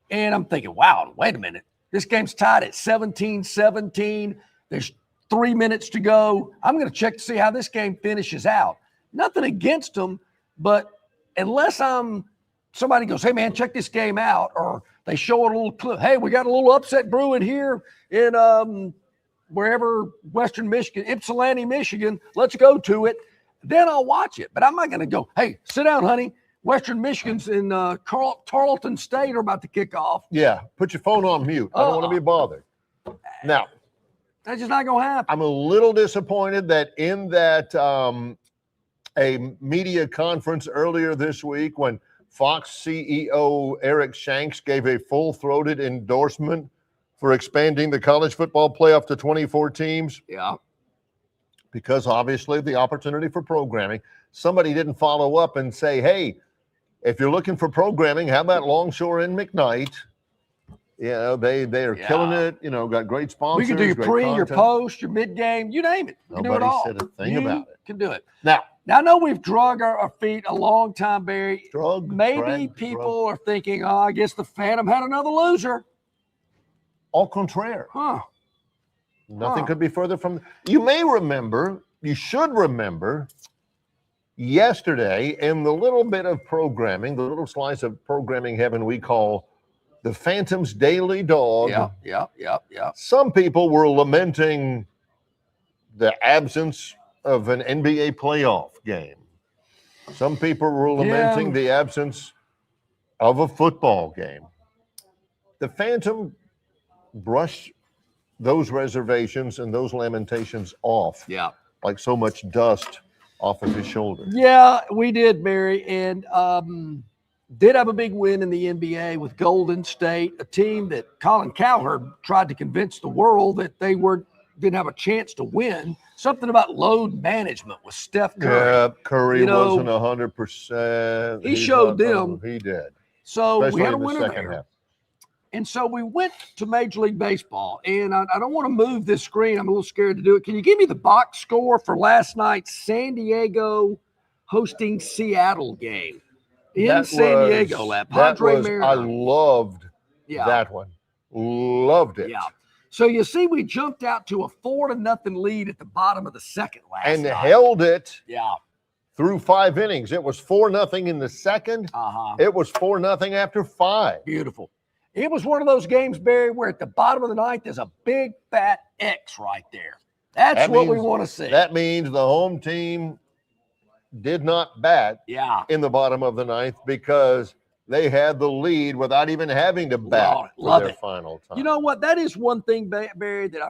and I'm thinking, wow, wait a minute, this game's tied at 17-17. There's 3 minutes to go. I'm going to check to see how this game finishes out. Nothing against them, but unless somebody goes, hey, man, check this game out, or they show it a little clip. Hey, we got a little upset brewing here in wherever, Western Michigan, Ypsilanti, Michigan. Let's go to it. Then I'll watch it. But I'm not going to go, hey, sit down, honey. Western Michigan's in Tarleton State are about to kick off. Yeah, put your phone on mute. I don't want to be bothered. Now, that's just not going to happen. I'm a little disappointed that in that a media conference earlier this week when Fox CEO Eric Shanks gave a full-throated endorsement for expanding the college football playoff to 24 teams. Yeah. Because obviously the opportunity for programming, somebody didn't follow up and say, hey, if you're looking for programming, how about Longshore and McKnight? They are killing it, got great sponsors. We can do your pre, your post, your mid-game, you name it. Nobody said a thing about it. Can do it. Now I know we've drug our feet a long time, Barry. Maybe people are thinking, I guess the Phantom had another loser. Au contraire. Nothing could be further from. You may remember, you should remember, yesterday in the little bit of programming, the little slice of programming heaven we call the Phantom's Daily Dog. Yeah. Some people were lamenting the absence of an NBA playoff game. Some people were lamenting the absence of a football game. The Phantom brushed those reservations and those lamentations off. Yeah. Like so much dust off of his shoulder. Yeah, we did, Barry, and did have a big win in the NBA with Golden State, a team that Colin Cowherd tried to convince the world that they didn't have a chance to win. Something about load management with Steph Curry. Yeah, Curry wasn't 100%. He showed them. He did. So especially we had a in the winner second there. half. And so we went to Major League Baseball, and I don't want to move this screen. I'm a little scared to do it. Can you give me the box score for last night's San Diego hosting Seattle game in San Diego? Padre I loved that one. Loved it. Yeah. So you see, we jumped out to a 4-0 lead at the bottom of the second last and night. held it. Yeah. Through 5 innings. It was 4-0 in the second. It was 4-0 after 5. Beautiful. It was one of those games, Barry, where at the bottom of the ninth, there's a big fat X right there. That's what we want to see. That means the home team did not bat in the bottom of the ninth because they had the lead without even having to bat for their final time. You know what? That is one thing, Barry, that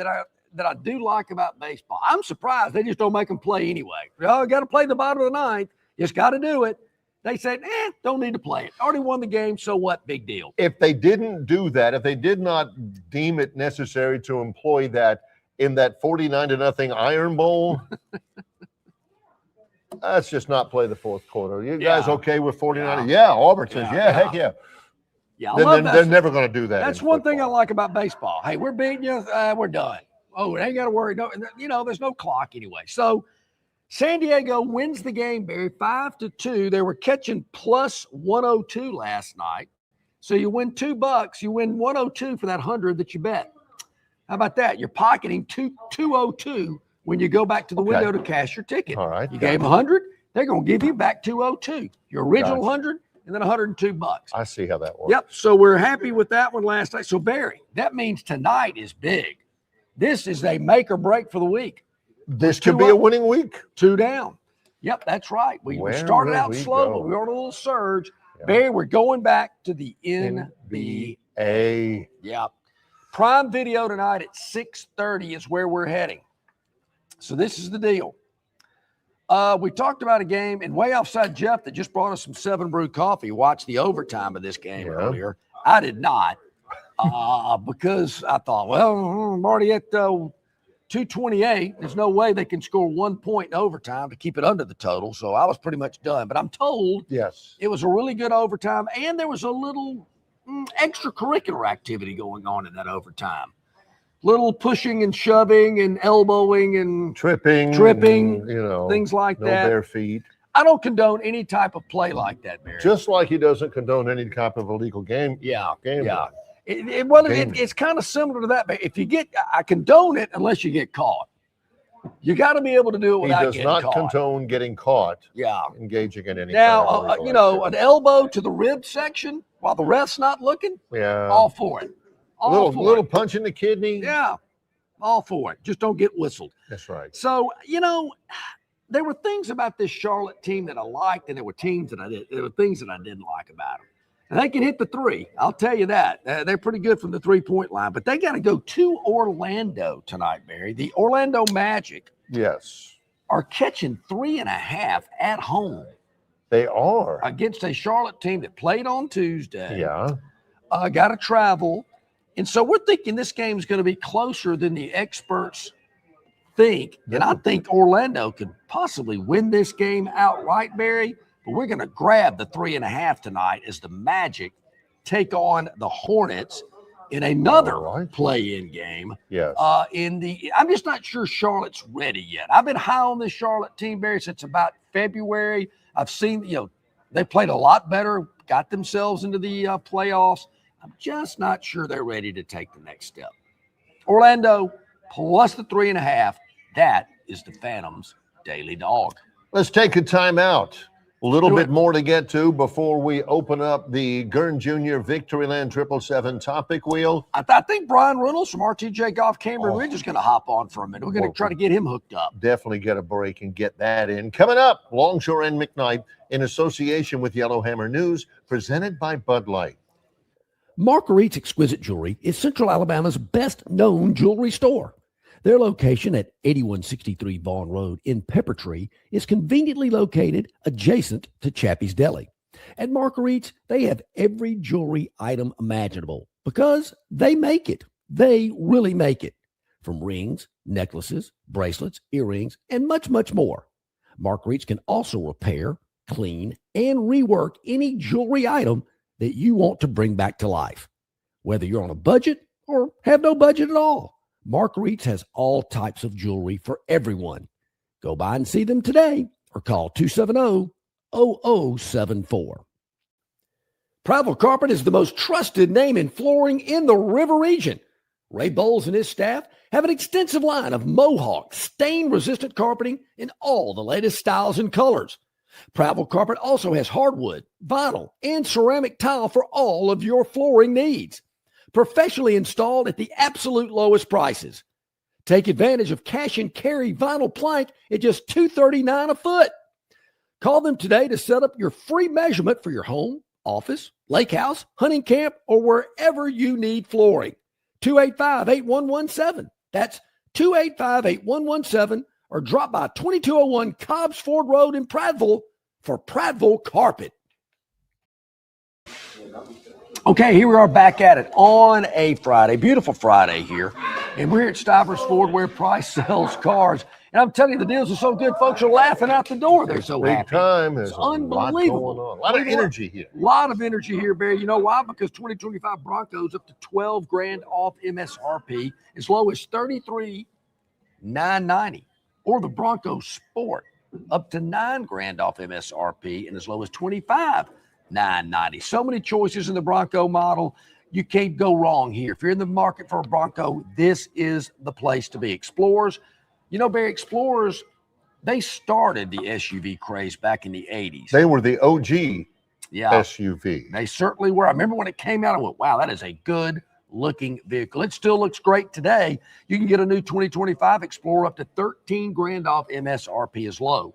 I do like about baseball. I'm surprised they just don't make them play anyway. You got to play the bottom of the ninth. Just got to do it. They said, don't need to play it. Already won the game, so what? Big deal. If they didn't do that, if they did not deem it necessary to employ that in that 49-0 Iron Bowl, let's just not play the fourth quarter. You guys okay with 49? Yeah, Auburn says, heck yeah. Yeah, they're never going to do that. That's one thing I like about baseball. Hey, we're beating you. We're done. Oh, they ain't got to worry. No, there's no clock anyway. So San Diego wins the game, Barry, 5-2. They were catching plus 102 last night. So you win $2. You win 102 for that 100 that you bet. How about that? You're pocketing 202 when you go back to the window to cash your ticket. All right. You gave 100. They're going to give you back 202. Your original 100 and then $102. I see how that works. Yep. So we're happy with that one last night. So Barry, that means tonight is big. This is a make or break for the week. This could be a winning week. 2 down. Yep, that's right. We started out slow, but we were on a little surge. Yeah. Barry, we're going back to the NBA. Yep. Prime Video tonight at 6:30 is where we're heading. So this is the deal. We talked about a game, and way offside Jeff that just brought us some 7 Brew coffee watched the overtime of this game earlier. I did not because I thought, well, I'm already at 228. There's no way they can score 1 point in overtime to keep it under the total. So I was pretty much done. But I'm told it was a really good overtime, and there was a little extracurricular activity going on in that overtime. Little pushing and shoving and elbowing and tripping, things like that. No bare feet. I don't condone any type of play like that, Barry. Just like he doesn't condone any type of illegal game. It's kind of similar to that. But if you I condone it unless you get caught. You got to be able to do it without getting caught. He does not condone getting caught. Engaging in any. Now, an elbow to the rib section while the ref's not looking. All for it. Little punch in the kidney. Yeah, all for it. Just don't get whistled. That's right. So there were things about this Charlotte team that I liked, and there were things that I didn't like about them. And they can hit the three. I'll tell you that. They're pretty good from the 3-point line, but they got to go to Orlando tonight, Barry. The Orlando Magic are catching 3.5 at home. They are. Against a Charlotte team that played on Tuesday. Got to travel. And so we're thinking this game is going to be closer than the experts think. And I think Orlando could possibly win this game outright, Barry. But we're going to grab the 3.5 tonight as the Magic take on the Hornets in another play-in game. I'm just not sure Charlotte's ready yet. I've been high on this Charlotte team, Barry, since about February. I've seen, they played a lot better, got themselves into the playoffs. I'm just not sure they're ready to take the next step. Orlando plus the 3.5. That is the Phantom's Daily Dog. Let's take a time out. A little bit more to get to before we open up the Gurn Jr. Victoryland 777 topic wheel. I think Brian Reynolds from RTJ Golf Cambridge Ridge is going to hop on for a minute. We're going to try to get him hooked up. Definitely get a break and get that in. Coming up, Longshore and McKnight in association with Yellowhammer News, presented by Bud Light. Marguerite's Exquisite Jewelry is Central Alabama's best-known jewelry store. Their location at 8163 Vaughn Road in Peppertree is conveniently located adjacent to Chappie's Deli. At Marguerite's, they have every jewelry item imaginable because they make it. They really make it. From rings, necklaces, bracelets, earrings, and much, much more. Marguerite's can also repair, clean, and rework any jewelry item that you want to bring back to life. Whether you're on a budget or have no budget at all, Marguerite's has all types of jewelry for everyone. Go by and see them today or call 270-0074. Prattville Carpet is the most trusted name in flooring in the River region. Ray Bowles and his staff have an extensive line of Mohawk, stain-resistant carpeting in all the latest styles and colors. Prattville Carpet also has hardwood, vinyl, and ceramic tile for all of your flooring needs. Professionally installed at the absolute lowest prices. Take advantage of cash and carry vinyl plank at just $239 a foot. Call them today to set up your free measurement for your home, office, lake house, hunting camp, or wherever you need flooring. 285-8117. That's 285-8117, or drop by 2201 Cobbs Ford Road in Prattville for Prattville Carpet. Okay, here we are back at it on a Friday, beautiful Friday here. And we're here at Stivers Ford where Price sells cars. And I'm telling you, the deals are so good, folks are laughing out the door. They're so big happy. Time. It's There's unbelievable. A lot of energy here. A lot of energy here, Barry. You know why? Because 2025 Broncos up to $12,000 off MSRP, as low as $33,990. Or the Bronco Sport up to $9,000 off MSRP and as low as $25,990. So many choices in the Bronco model. You can't go wrong here. If you're in the market for a Bronco, this is the place to be. Explorers, you know, Barry, Explorers, they started the SUV craze back in the 80s. They were the OG SUV. They certainly were. I remember when it came out, I went, wow, that is a good looking vehicle. It still looks great today. You can get a new 2025 Explorer up to $13,000 off MSRP as low.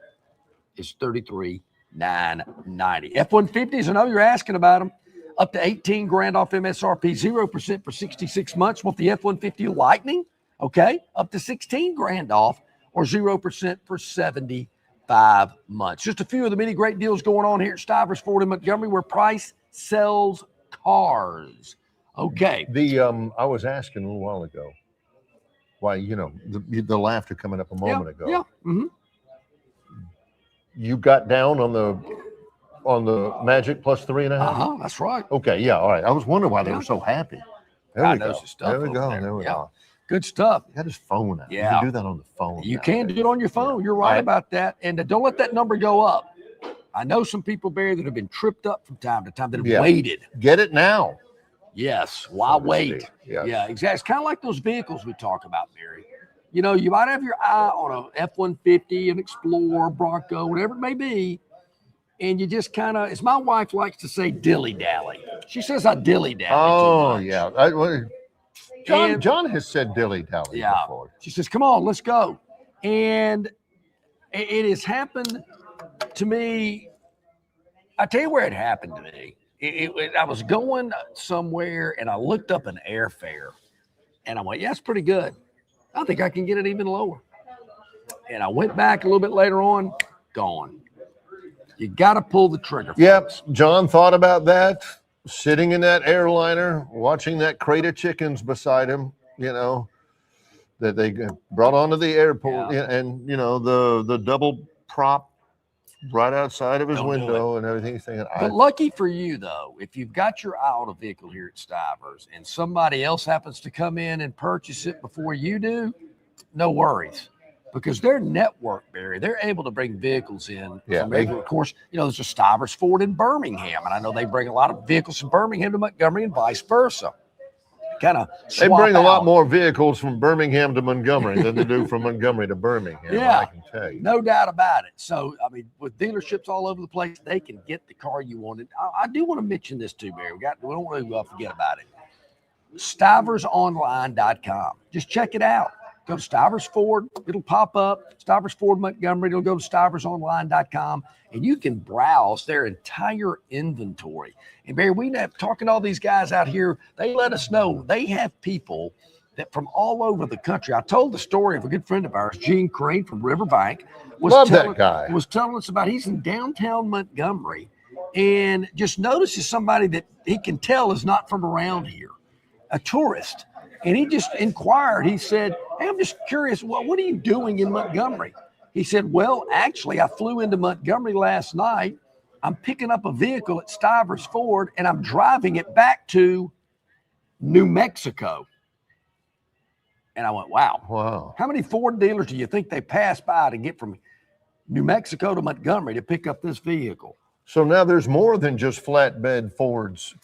It's $33,990. F-150s, I know you're asking about them. Up to $18,000 off MSRP, 0% for 66 months. Want the F-150 Lightning? Okay, up to $16,000 off or 0% for 75 months. Just a few of the many great deals going on here at Stivers Ford in Montgomery where Price sells cars. Okay. I was asking a little while ago why, you know, the laughter coming up a moment ago. Yeah. Mm-hmm. You got down on the Magic plus 3.5? That's right. Okay, yeah, all right. I was wondering why they were so happy. There we go. There we go. Good stuff. He had his phone out. Yeah. You can do that on the phone. You can do it on your phone. You're right about that. And don't let that number go up. I know some people, Barry, that have been tripped up from time to time that have waited. Get it now. Yes. Why wait? Yeah, exactly. It's kind of like those vehicles we talk about, Barry. You know, you might have your eye on an F-150, an Explorer, Bronco, whatever it may be, and you just kind of, as my wife likes to say, dilly-dally. She says I dilly-dally. Oh, yeah. John has said dilly-dally before. She says, come on, let's go. And it has happened to me. I tell you where it happened to me. I was going somewhere, and I looked up an airfare, and I went, yeah, that's pretty good. I think I can get it even lower. And I went back a little bit later on, gone. You got to pull the trigger. Yep. John thought about that, sitting in that airliner, watching that crate of chickens beside him, you know, that they brought onto the airport. Yeah. And, you know, the double prop right outside of his window and everything. He's thinking, but lucky for you, though, if you've got your eye on a vehicle here at Stivers and somebody else happens to come in and purchase it before you do, no worries. Because their network, Barry, they're able to bring vehicles in. Of course, you know, there's a Stivers Ford in Birmingham, and I know they bring a lot of vehicles from Birmingham to Montgomery and vice versa. kind of They bring a lot more vehicles from Birmingham to Montgomery than they do from Montgomery to Birmingham. Yeah, I can tell you. No doubt about it. So, I mean, with dealerships all over the place, they can get the car you wanted. I do want to mention this too, Barry. We don't want to forget about it. StiversOnline.com. Just check it out. Go to Stivers Ford. It'll pop up. Stivers Ford Montgomery. It'll go to StiversOnline.com, and you can browse their entire inventory. And Barry, we have talking to all these guys out here. They let us know they have people that from all over the country. I told the story of a good friend of ours, Gene Crane from Riverbank. That guy. Was telling us about he's in downtown Montgomery and just notices somebody that he can tell is not from around here, a tourist. And he just inquired. He said, hey, I'm just curious, what are you doing in Montgomery? He said, well, actually, I flew into Montgomery last night. I'm picking up a vehicle at Stivers Ford, and I'm driving it back to New Mexico. And I went, wow. How many Ford dealers do you think they pass by to get from New Mexico to Montgomery to pick up this vehicle? So now there's more than just flatbed Fords.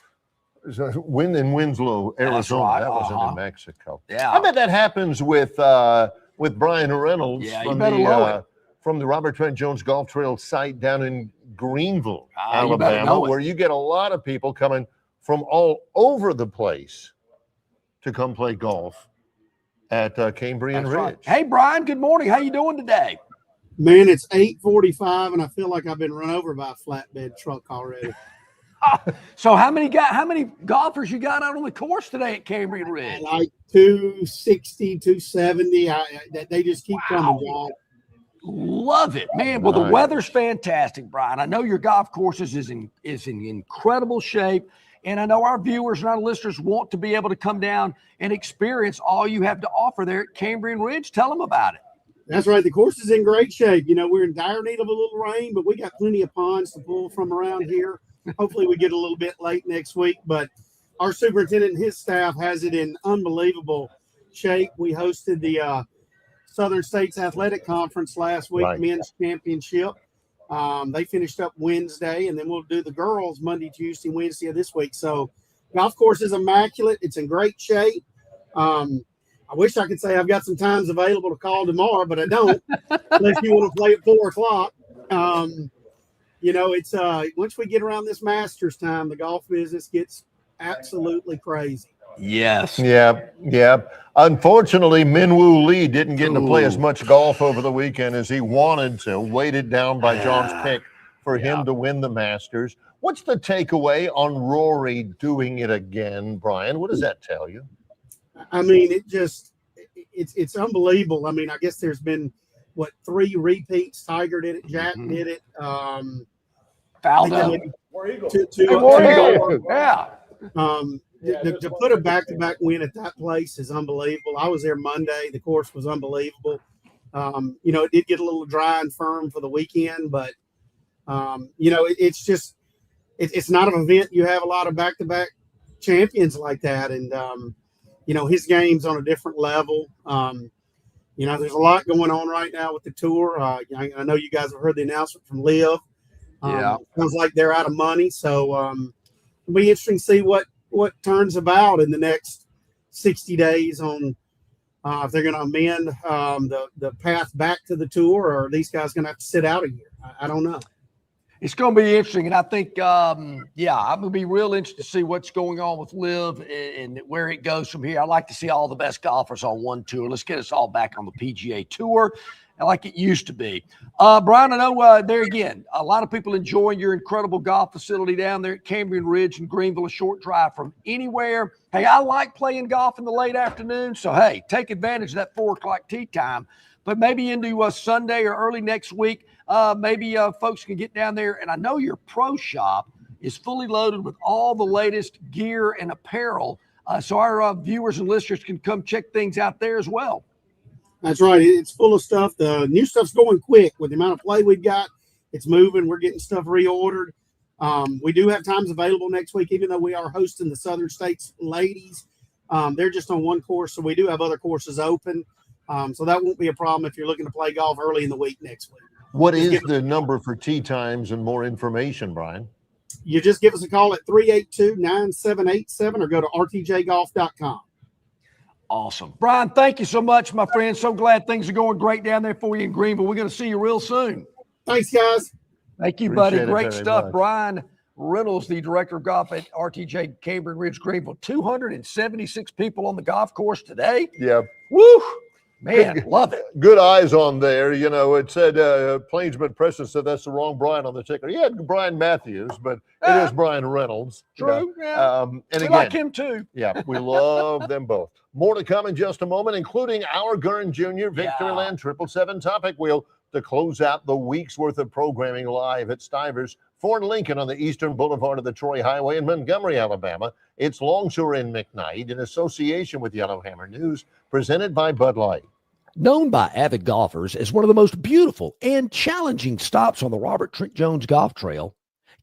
In Winslow, Arizona. Right. That was in New Mexico. Yeah. I bet that happens with Brian Reynolds from the Robert Trent Jones Golf Trail site down in Greenville, Alabama, where you get a lot of people coming from all over the place to come play golf at Cambrian Ridge. Right. Hey, Brian, good morning. How you doing today? Man, it's 8:45, and I feel like I've been run over by a flatbed truck already. So how many golfers you got out on the course today at Cambrian Ridge? Like 260, 270. They just keep coming, John. Love it, man. Well, the weather's fantastic, Brian. I know your golf courses is in incredible shape, and I know our viewers and our listeners want to be able to come down and experience all you have to offer there at Cambrian Ridge. Tell them about it. That's right. The course is in great shape. You know, we're in dire need of a little rain, but we got plenty of ponds to pull from around here. Hopefully we get a little bit late next week, but our superintendent and his staff has it in unbelievable shape. We hosted the Southern States Athletic Conference last week, men's championship. They finished up Wednesday, and then we'll do the girls Monday, Tuesday, Wednesday of this week. So golf course is immaculate. It's in great shape. I wish I could say I've got some times available to call tomorrow, but I don't, unless you want to play at 4 o'clock. You know, it's once we get around this Masters time, the golf business gets absolutely crazy. Yes. Yeah. Unfortunately, Minwoo Lee didn't get to play as much golf over the weekend as he wanted to, weighted down by John's pick for him to win the Masters. What's the takeaway on Rory doing it again, Brian? What does that tell you? I mean, it's unbelievable. I mean, I guess there's been 3 repeats. Tiger did it. Jack did it. Faldo. To put a back-to-back win at that place is unbelievable. I was there Monday. The course was unbelievable. You know, it did get a little dry and firm for the weekend, but you know, it's not an event you have a lot of back-to-back champions like that, and you know, his game's on a different level. You know, there's a lot going on right now with the tour. I know you guys have heard the announcement from Liv. Sounds like they're out of money, so it'll be interesting to see what turns about in the next 60 days on if they're going to amend the path back to the tour, or are these guys going to have to sit out a year? I don't know. It's going to be interesting, and I think, I'm going to be real interested to see what's going on with Liv and where it goes from here. I'd like to see all the best golfers on one tour. Let's get us all back on the PGA Tour like it used to be. Brian, I know there again, a lot of people enjoying your incredible golf facility down there at Cambrian Ridge in Greenville, a short drive from anywhere. Hey, I like playing golf in the late afternoon, so, hey, take advantage of that 4 o'clock tee time. But maybe into Sunday or early next week, maybe folks can get down there. And I know your pro shop is fully loaded with all the latest gear and apparel. So our viewers and listeners can come check things out there as well. That's right. It's full of stuff. The new stuff's going quick with the amount of play we've got. It's moving. We're getting stuff reordered. We do have times available next week, even though we are hosting the Southern States ladies. They're just on one course, so we do have other courses open. So that won't be a problem if you're looking to play golf early in the week next week. What is the number for tee times and more information, Brian? you just give us a call at 382-9787 or go to rtjgolf.com. Awesome. Brian, thank you so much, my friend. So glad things are going great down there for you in Greenville. We're going to see you real soon. Thanks, guys. Thank you, Appreciate buddy. it Great very stuff. much. Brian Reynolds, the director of golf at RTJ Cambrian Ridge Greenville. 276 people on the golf course today. Yeah. Woo! Man, love it. Good eyes on there. You know, it said Plainsman Preston said that's the wrong Brian on the ticker. He had Brian Matthews, but it is Brian Reynolds. True. Yeah. And We again, like him too. yeah, we love them both. More to come in just a moment, including our Gurn Jr. Victoryland 777 topic wheel to close out the week's worth of programming live at Stivers Ford Lincoln on the Eastern Boulevard of the Troy Highway in Montgomery, Alabama. It's Longshore McKnight in association with Yellowhammer News, presented by Bud Light. Known by avid golfers as one of the most beautiful and challenging stops on the Robert Trent Jones Golf Trail,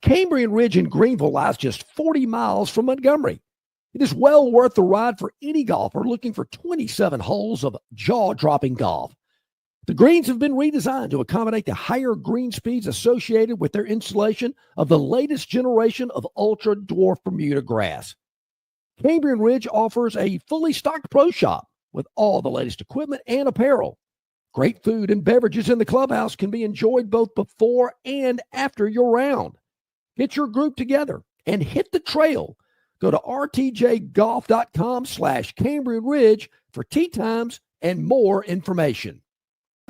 Cambrian Ridge in Greenville lies just 40 miles from Montgomery. It is well worth the ride for any golfer looking for 27 holes of jaw-dropping golf. The greens have been redesigned to accommodate the higher green speeds associated with their installation of the latest generation of ultra-dwarf Bermuda grass. Cambrian Ridge offers a fully stocked pro shop with all the latest equipment and apparel. Great food and beverages in the clubhouse can be enjoyed both before and after your round. Get your group together and hit the trail. Go to rtjgolf.com/Cambrian Ridge for tee times and more information.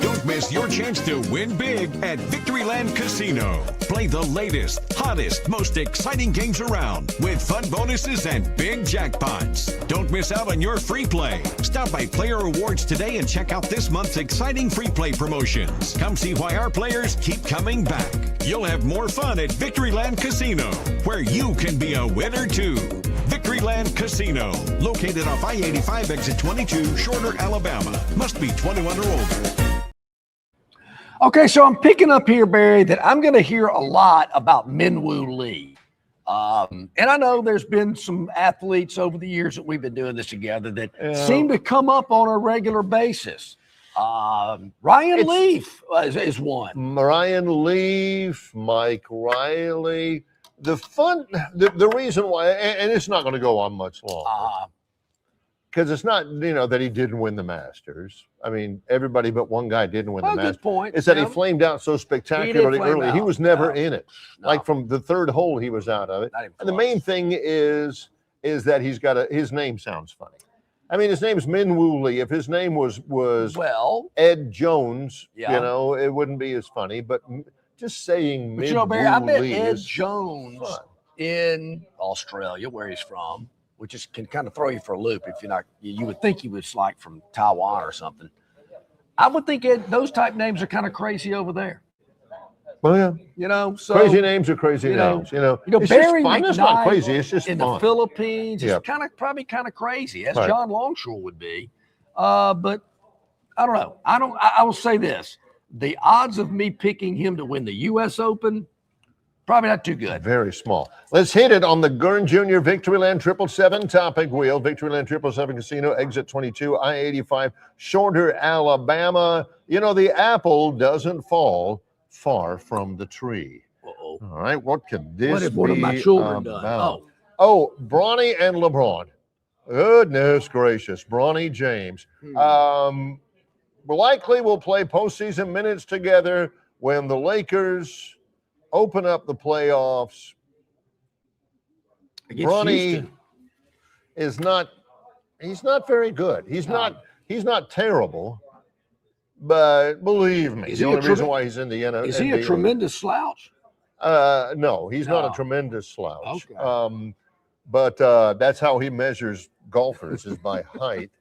Don't miss your chance to win big at Victoryland Casino. Play the latest, hottest, most exciting games around with fun bonuses and big jackpots. Don't miss out on your free play. Stop by Player Rewards today and check out this month's exciting free play promotions. Come see why our players keep coming back. You'll have more fun at Victoryland Casino, where you can be a winner too. Victoryland Casino, located off I-85 exit 22, Shorter, Alabama. Must be 21 or older. Okay, so I'm picking up here, Barry, that I'm going to hear a lot about Minwoo Lee. And I know there's been some athletes over the years that we've been doing this together that seem to come up on a regular basis. Ryan Leaf is one. Ryan Leaf, Mike Riley. The reason why, and it's not going to go on much longer. Because it's not, that he didn't win the Masters. I mean, everybody but one guy didn't win the Masters. Good point. It's that he flamed out so spectacularly early. He was never in it. No. Like from the third hole, he was out of it. And the main thing is that his name sounds funny. I mean, his name's Minwoo Lee. If his name was Ed Jones, it wouldn't be as funny. But just saying Minwoo Barry, I bet Lee Ed is Jones in Australia, where he's from, which can kind of throw you for a loop if you're not. You would think he was like from Taiwan or something. I would think those type names are kind of crazy over there. Well, yeah. So crazy names are crazy names. It's Barry just fun. McKnight It's not crazy. It's just in fun. the Philippines. Yeah. It's probably kind of crazy, as Right. John Longshore would be. But I don't know. I will say this: the odds of me picking him to win the U.S. Open, probably not too good. Very small. Let's hit it on the Gurn Jr. Victoryland 777 topic wheel. Victoryland 777 Casino, exit 22, I-85, Shorter, Alabama. The apple doesn't fall far from the tree. Uh-oh. All right, what could this What have be one of my children about? done? Oh, Bronny and LeBron. Goodness gracious, Bronny James. Likely will play postseason minutes together when the Lakers open up the playoffs. Bronny is not. He's not very good. He's not terrible. But believe me, the only reason why he's in the NFL. Is he a tremendous slouch? No, he's not a tremendous slouch. Okay. But that's how he measures golfers, is by height.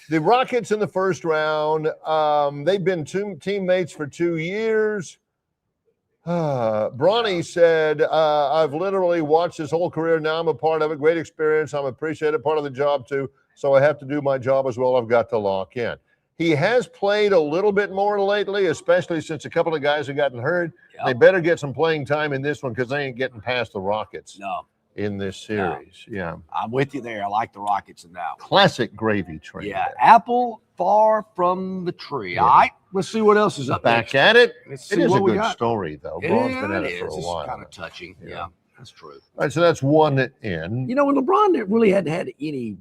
The Rockets in the first round, they've been teammates for 2 years. Bronny said, I've literally watched his whole career. Now I'm a part of it. Great experience. I'm appreciated, part of the job too. So I have to do my job as well. I've got to lock in. He has played a little bit more lately, especially since a couple of guys have gotten hurt. Yep. They better get some playing time in this one because they ain't getting past the Rockets in this series. No. Yeah. I'm with you there. I like the Rockets in that one. Classic gravy train. Yeah. Apple far from the tree. Yeah. All right. Let's see what else is up Back next. at it. Let's It see is a what we good got. story, though. It Braun's is, been at it it for is. a This is while. kind of touching. Yeah, that's true. All right, so that's one in. You know, and LeBron really hadn't had any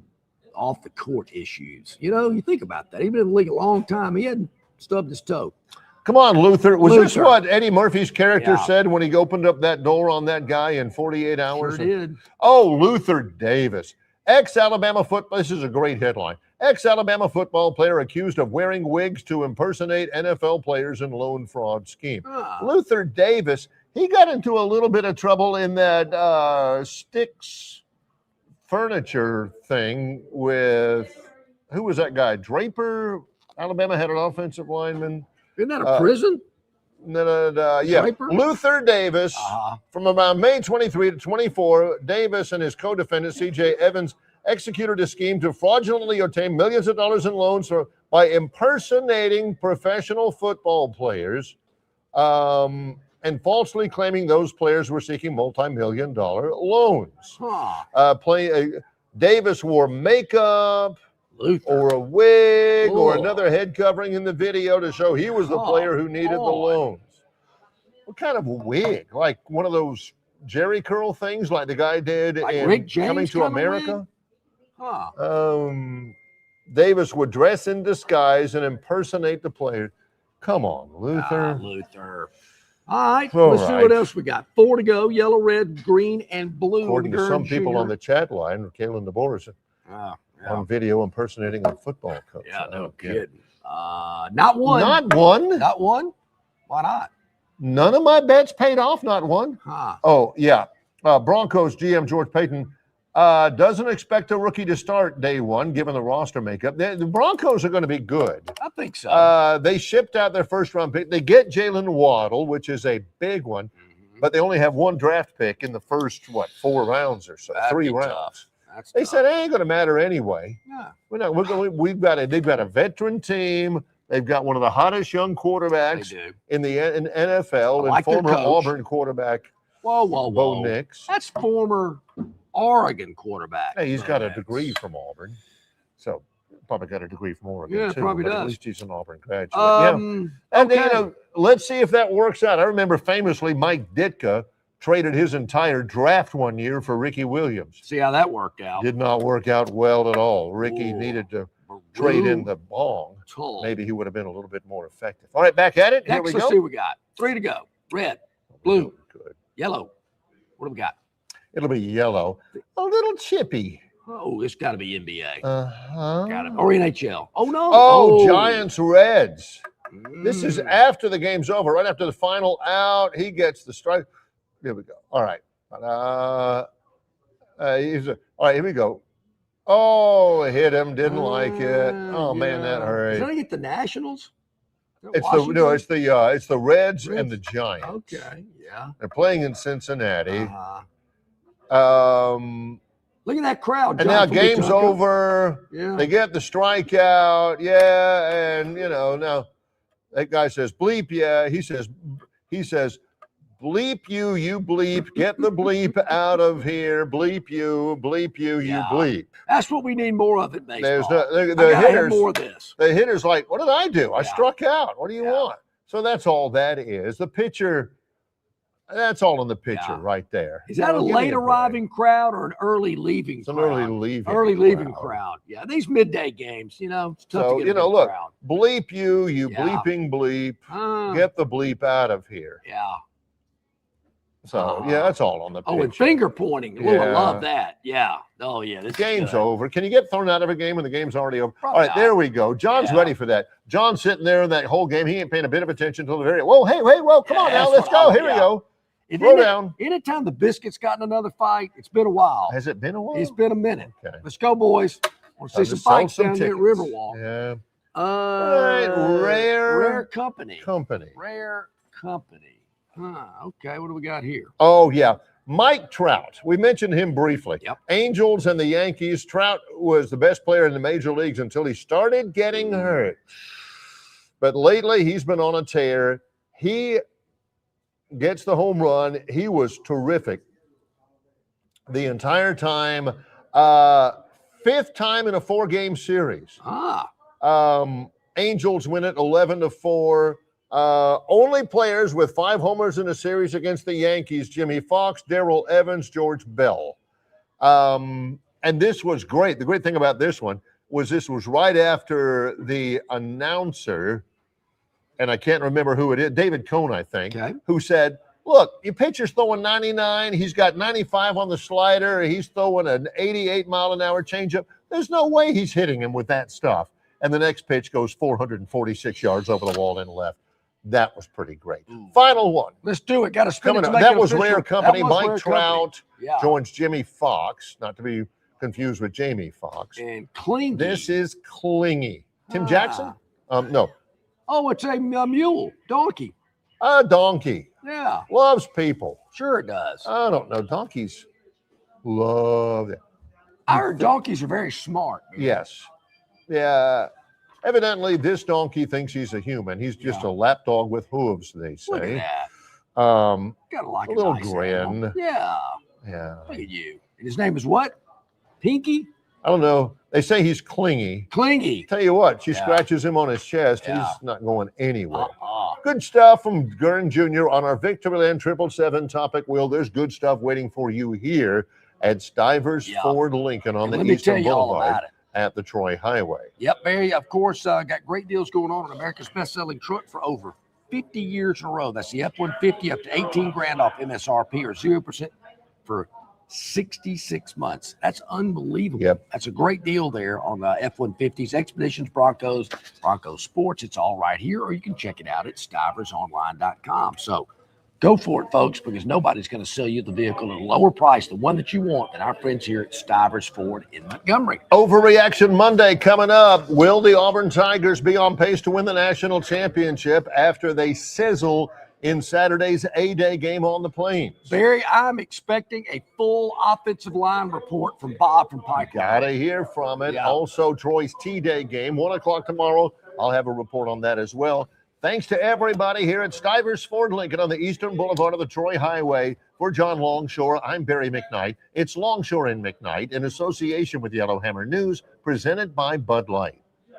off the court issues. You know, you think about that. He's been in the league a long time. He hadn't stubbed his toe. Come on, Luther. Was this Luther. what Eddie Murphy's character Yeah. said when he opened up that door on that guy in 48 hours? Sure did. Oh, Luther Davis, ex-Alabama football. This is a great headline. Ex-Alabama football player accused of wearing wigs to impersonate NFL players in loan fraud scheme. Luther Davis, he got into a little bit of trouble in that Sticks furniture thing with, who was that guy? Draper? Alabama had an offensive lineman. Isn't that a prison? Yeah, Draper? Luther Davis, from about May 23 to 24, Davis and his co-defendant, C.J. Evans, executed a scheme to fraudulently obtain millions of dollars in loans by impersonating professional football players and falsely claiming those players were seeking multi-million-dollar loans. Davis wore makeup, or a wig, or another head covering in the video to show he was the player who needed the loans. What kind of a wig? Like one of those Jerry curl things like the guy did Like in Rick James Coming to kind of America? wig? Davis would dress in disguise and impersonate the player. Come on, Luther. Luther. All right, All let's see right. what else we got. 4 to go. Yellow, red, green, and blue. According to Gurn some people Jr. on the chat line, Kalen DeBoer on video impersonating a football coach. Yeah, no get it. kidding. Not one. Not one? Not one? Why not? None of my bets paid off, not one. Oh, yeah. Broncos GM George Payton doesn't expect a rookie to start day one, given the roster makeup. The Broncos are going to be good. I think so. They shipped out their first-round pick. They get Jalen Waddle, which is a big one, but they only have one draft pick in the first, 4 rounds or so, That'd 3 be rounds. tough. That's They tough. said it ain't going to matter anyway. Yeah. They've got a veteran team. They've got one of the hottest young quarterbacks in the NFL, I like and their former coach. Auburn quarterback Whoa. Bo Nix. That's former Oregon quarterback. Hey, he's Bo got a Nix. degree from Auburn, so probably got a degree from Oregon Yeah, too. probably but At does. least he's an Auburn graduate. Okay. And let's see if that works out. I remember famously Mike Ditka traded his entire draft one year for Ricky Williams. See how that worked out. Did not work out well at all. Ricky needed to trade in the bong. Maybe he would have been a little bit more effective. All right, back at it. Here Next, we let's go. see what we got. 3 to go. Red, blue, yellow. What do we got? It'll be yellow. A little chippy. Oh, it's got to be NBA. Got it. Or NHL. Oh, no. Oh, Giants Reds. This is after the game's over, right after the final out. He gets the strike. Here we go. All right. All right, here we go. Oh, it hit him. Didn't like it. Oh, man, that hurt. Did I get the Nationals? It's the Reds and the Giants. Okay, yeah. They're playing in Cincinnati. Look at that crowd. And John, now from game's Kentucky. over. Yeah. They get the strikeout. Yeah, and now that guy says bleep. Yeah, he says bleep you, you bleep. Get the bleep out of here. Bleep you, you bleep. That's what we need more of in baseball. There's the I gotta have hitters. more of this. The hitter's like, what did I do? I struck out. What do you want? So that's all that is. The pitcher. That's all in the picture right there. Is that a Give me late break. arriving crowd or an early leaving It's an crowd? early leaving crowd. Yeah, these midday games, it's tough So, to get a big look, crowd. bleep you, Yeah. bleeping bleep. Get the bleep out of here. Yeah. So, that's all on the picture. Oh, and finger pointing. Oh, I Yeah. love that. Yeah. Oh, yeah. This Game's is good. over. Can you get thrown out of a game when the game's already over? Probably All right, not. there we go. John's Yeah. ready for that. John's sitting there in that whole game. He ain't paying a bit of attention until the very end. Whoa, hey, well, come on now. that's Let's what go. I- Here we yeah. go. And Throw down. Anytime the Biscuits got in another fight, it's been a while. Has it been a while? It's been a minute. Okay. Let's go, boys. Want to see some fights down there at Riverwalk. Yeah. Rare Company. Company. Rare Company. Okay, what do we got here? Oh, yeah. Mike Trout. We mentioned him briefly. Yep. Angels and the Yankees. Trout was the best player in the major leagues until he started getting hurt. But lately, he's been on a tear. He gets the home run. He was terrific the entire time. 5th time in a 4-game series. Angels win it 11-4. Only players with 5 homers in a series against the Yankees: Jimmy Fox, Darrell Evans, George Bell. And this was great. The great thing about this one was this was right after the announcer, and I can't remember who it is, David Cohn, I think, who said, look, your pitcher's throwing 99. He's got 95 on the slider. He's throwing an 88-mile-an-hour changeup. There's no way he's hitting him with that stuff. And the next pitch goes 446 yards over the wall and left. That was pretty great. Final one. Let's do it. Got to spin it to make That it was official. Rare Company. That was Mike Rare Trout Company. joins Jimmy Fox, not to be confused with Jamie Fox. And Clingy. This is Clingy. Tim Jackson? No. Oh, it's a mule. Donkey. A donkey. Yeah. Loves people. Sure it does. I don't know. Donkeys love it. I heard donkeys are very smart. Man. Yes. Yeah. Evidently, this donkey thinks he's a human. He's just a lapdog with hooves, they say. Look at that. Gotta like a little nice grin. animal. Yeah. Yeah. Look at you. And his name is what? Pinky? I don't know. They say he's clingy. Clingy. Tell you what, she scratches him on his chest. Yeah. He's not going anywhere. Good stuff from Gurn Jr. on our Victoryland 777 topic wheel. There's good stuff waiting for you here at Stivers Ford Lincoln on the Eastern Boulevard at the Troy Highway. Yep, Barry, of course, got great deals going on America's best-selling truck for over 50 years in a row. That's the F-150 up to 18 grand off MSRP or 0% for 66 months. That's unbelievable. Yep. That's a great deal there on the F-150s, Expeditions, Broncos, Broncos Sports. It's all right here, or you can check it out at stiversonline.com. So go for it, folks, because nobody's going to sell you the vehicle at a lower price, the one that you want, than our friends here at Stivers Ford in Montgomery. Overreaction Monday coming up. Will the Auburn Tigers be on pace to win the national championship after they sizzle in Saturday's A-Day game on the Plains? Barry, I'm expecting a full offensive line report from Bob from Pike. Gotta hear from it. Also, Troy's T-Day game, 1 o'clock tomorrow. I'll have a report on that as well. Thanks to everybody here at Stivers Ford Lincoln on the Eastern Boulevard of the Troy Highway. For John Longshore, I'm Barry McKnight. It's Longshore and McKnight in association with Yellowhammer News, presented by Bud Light.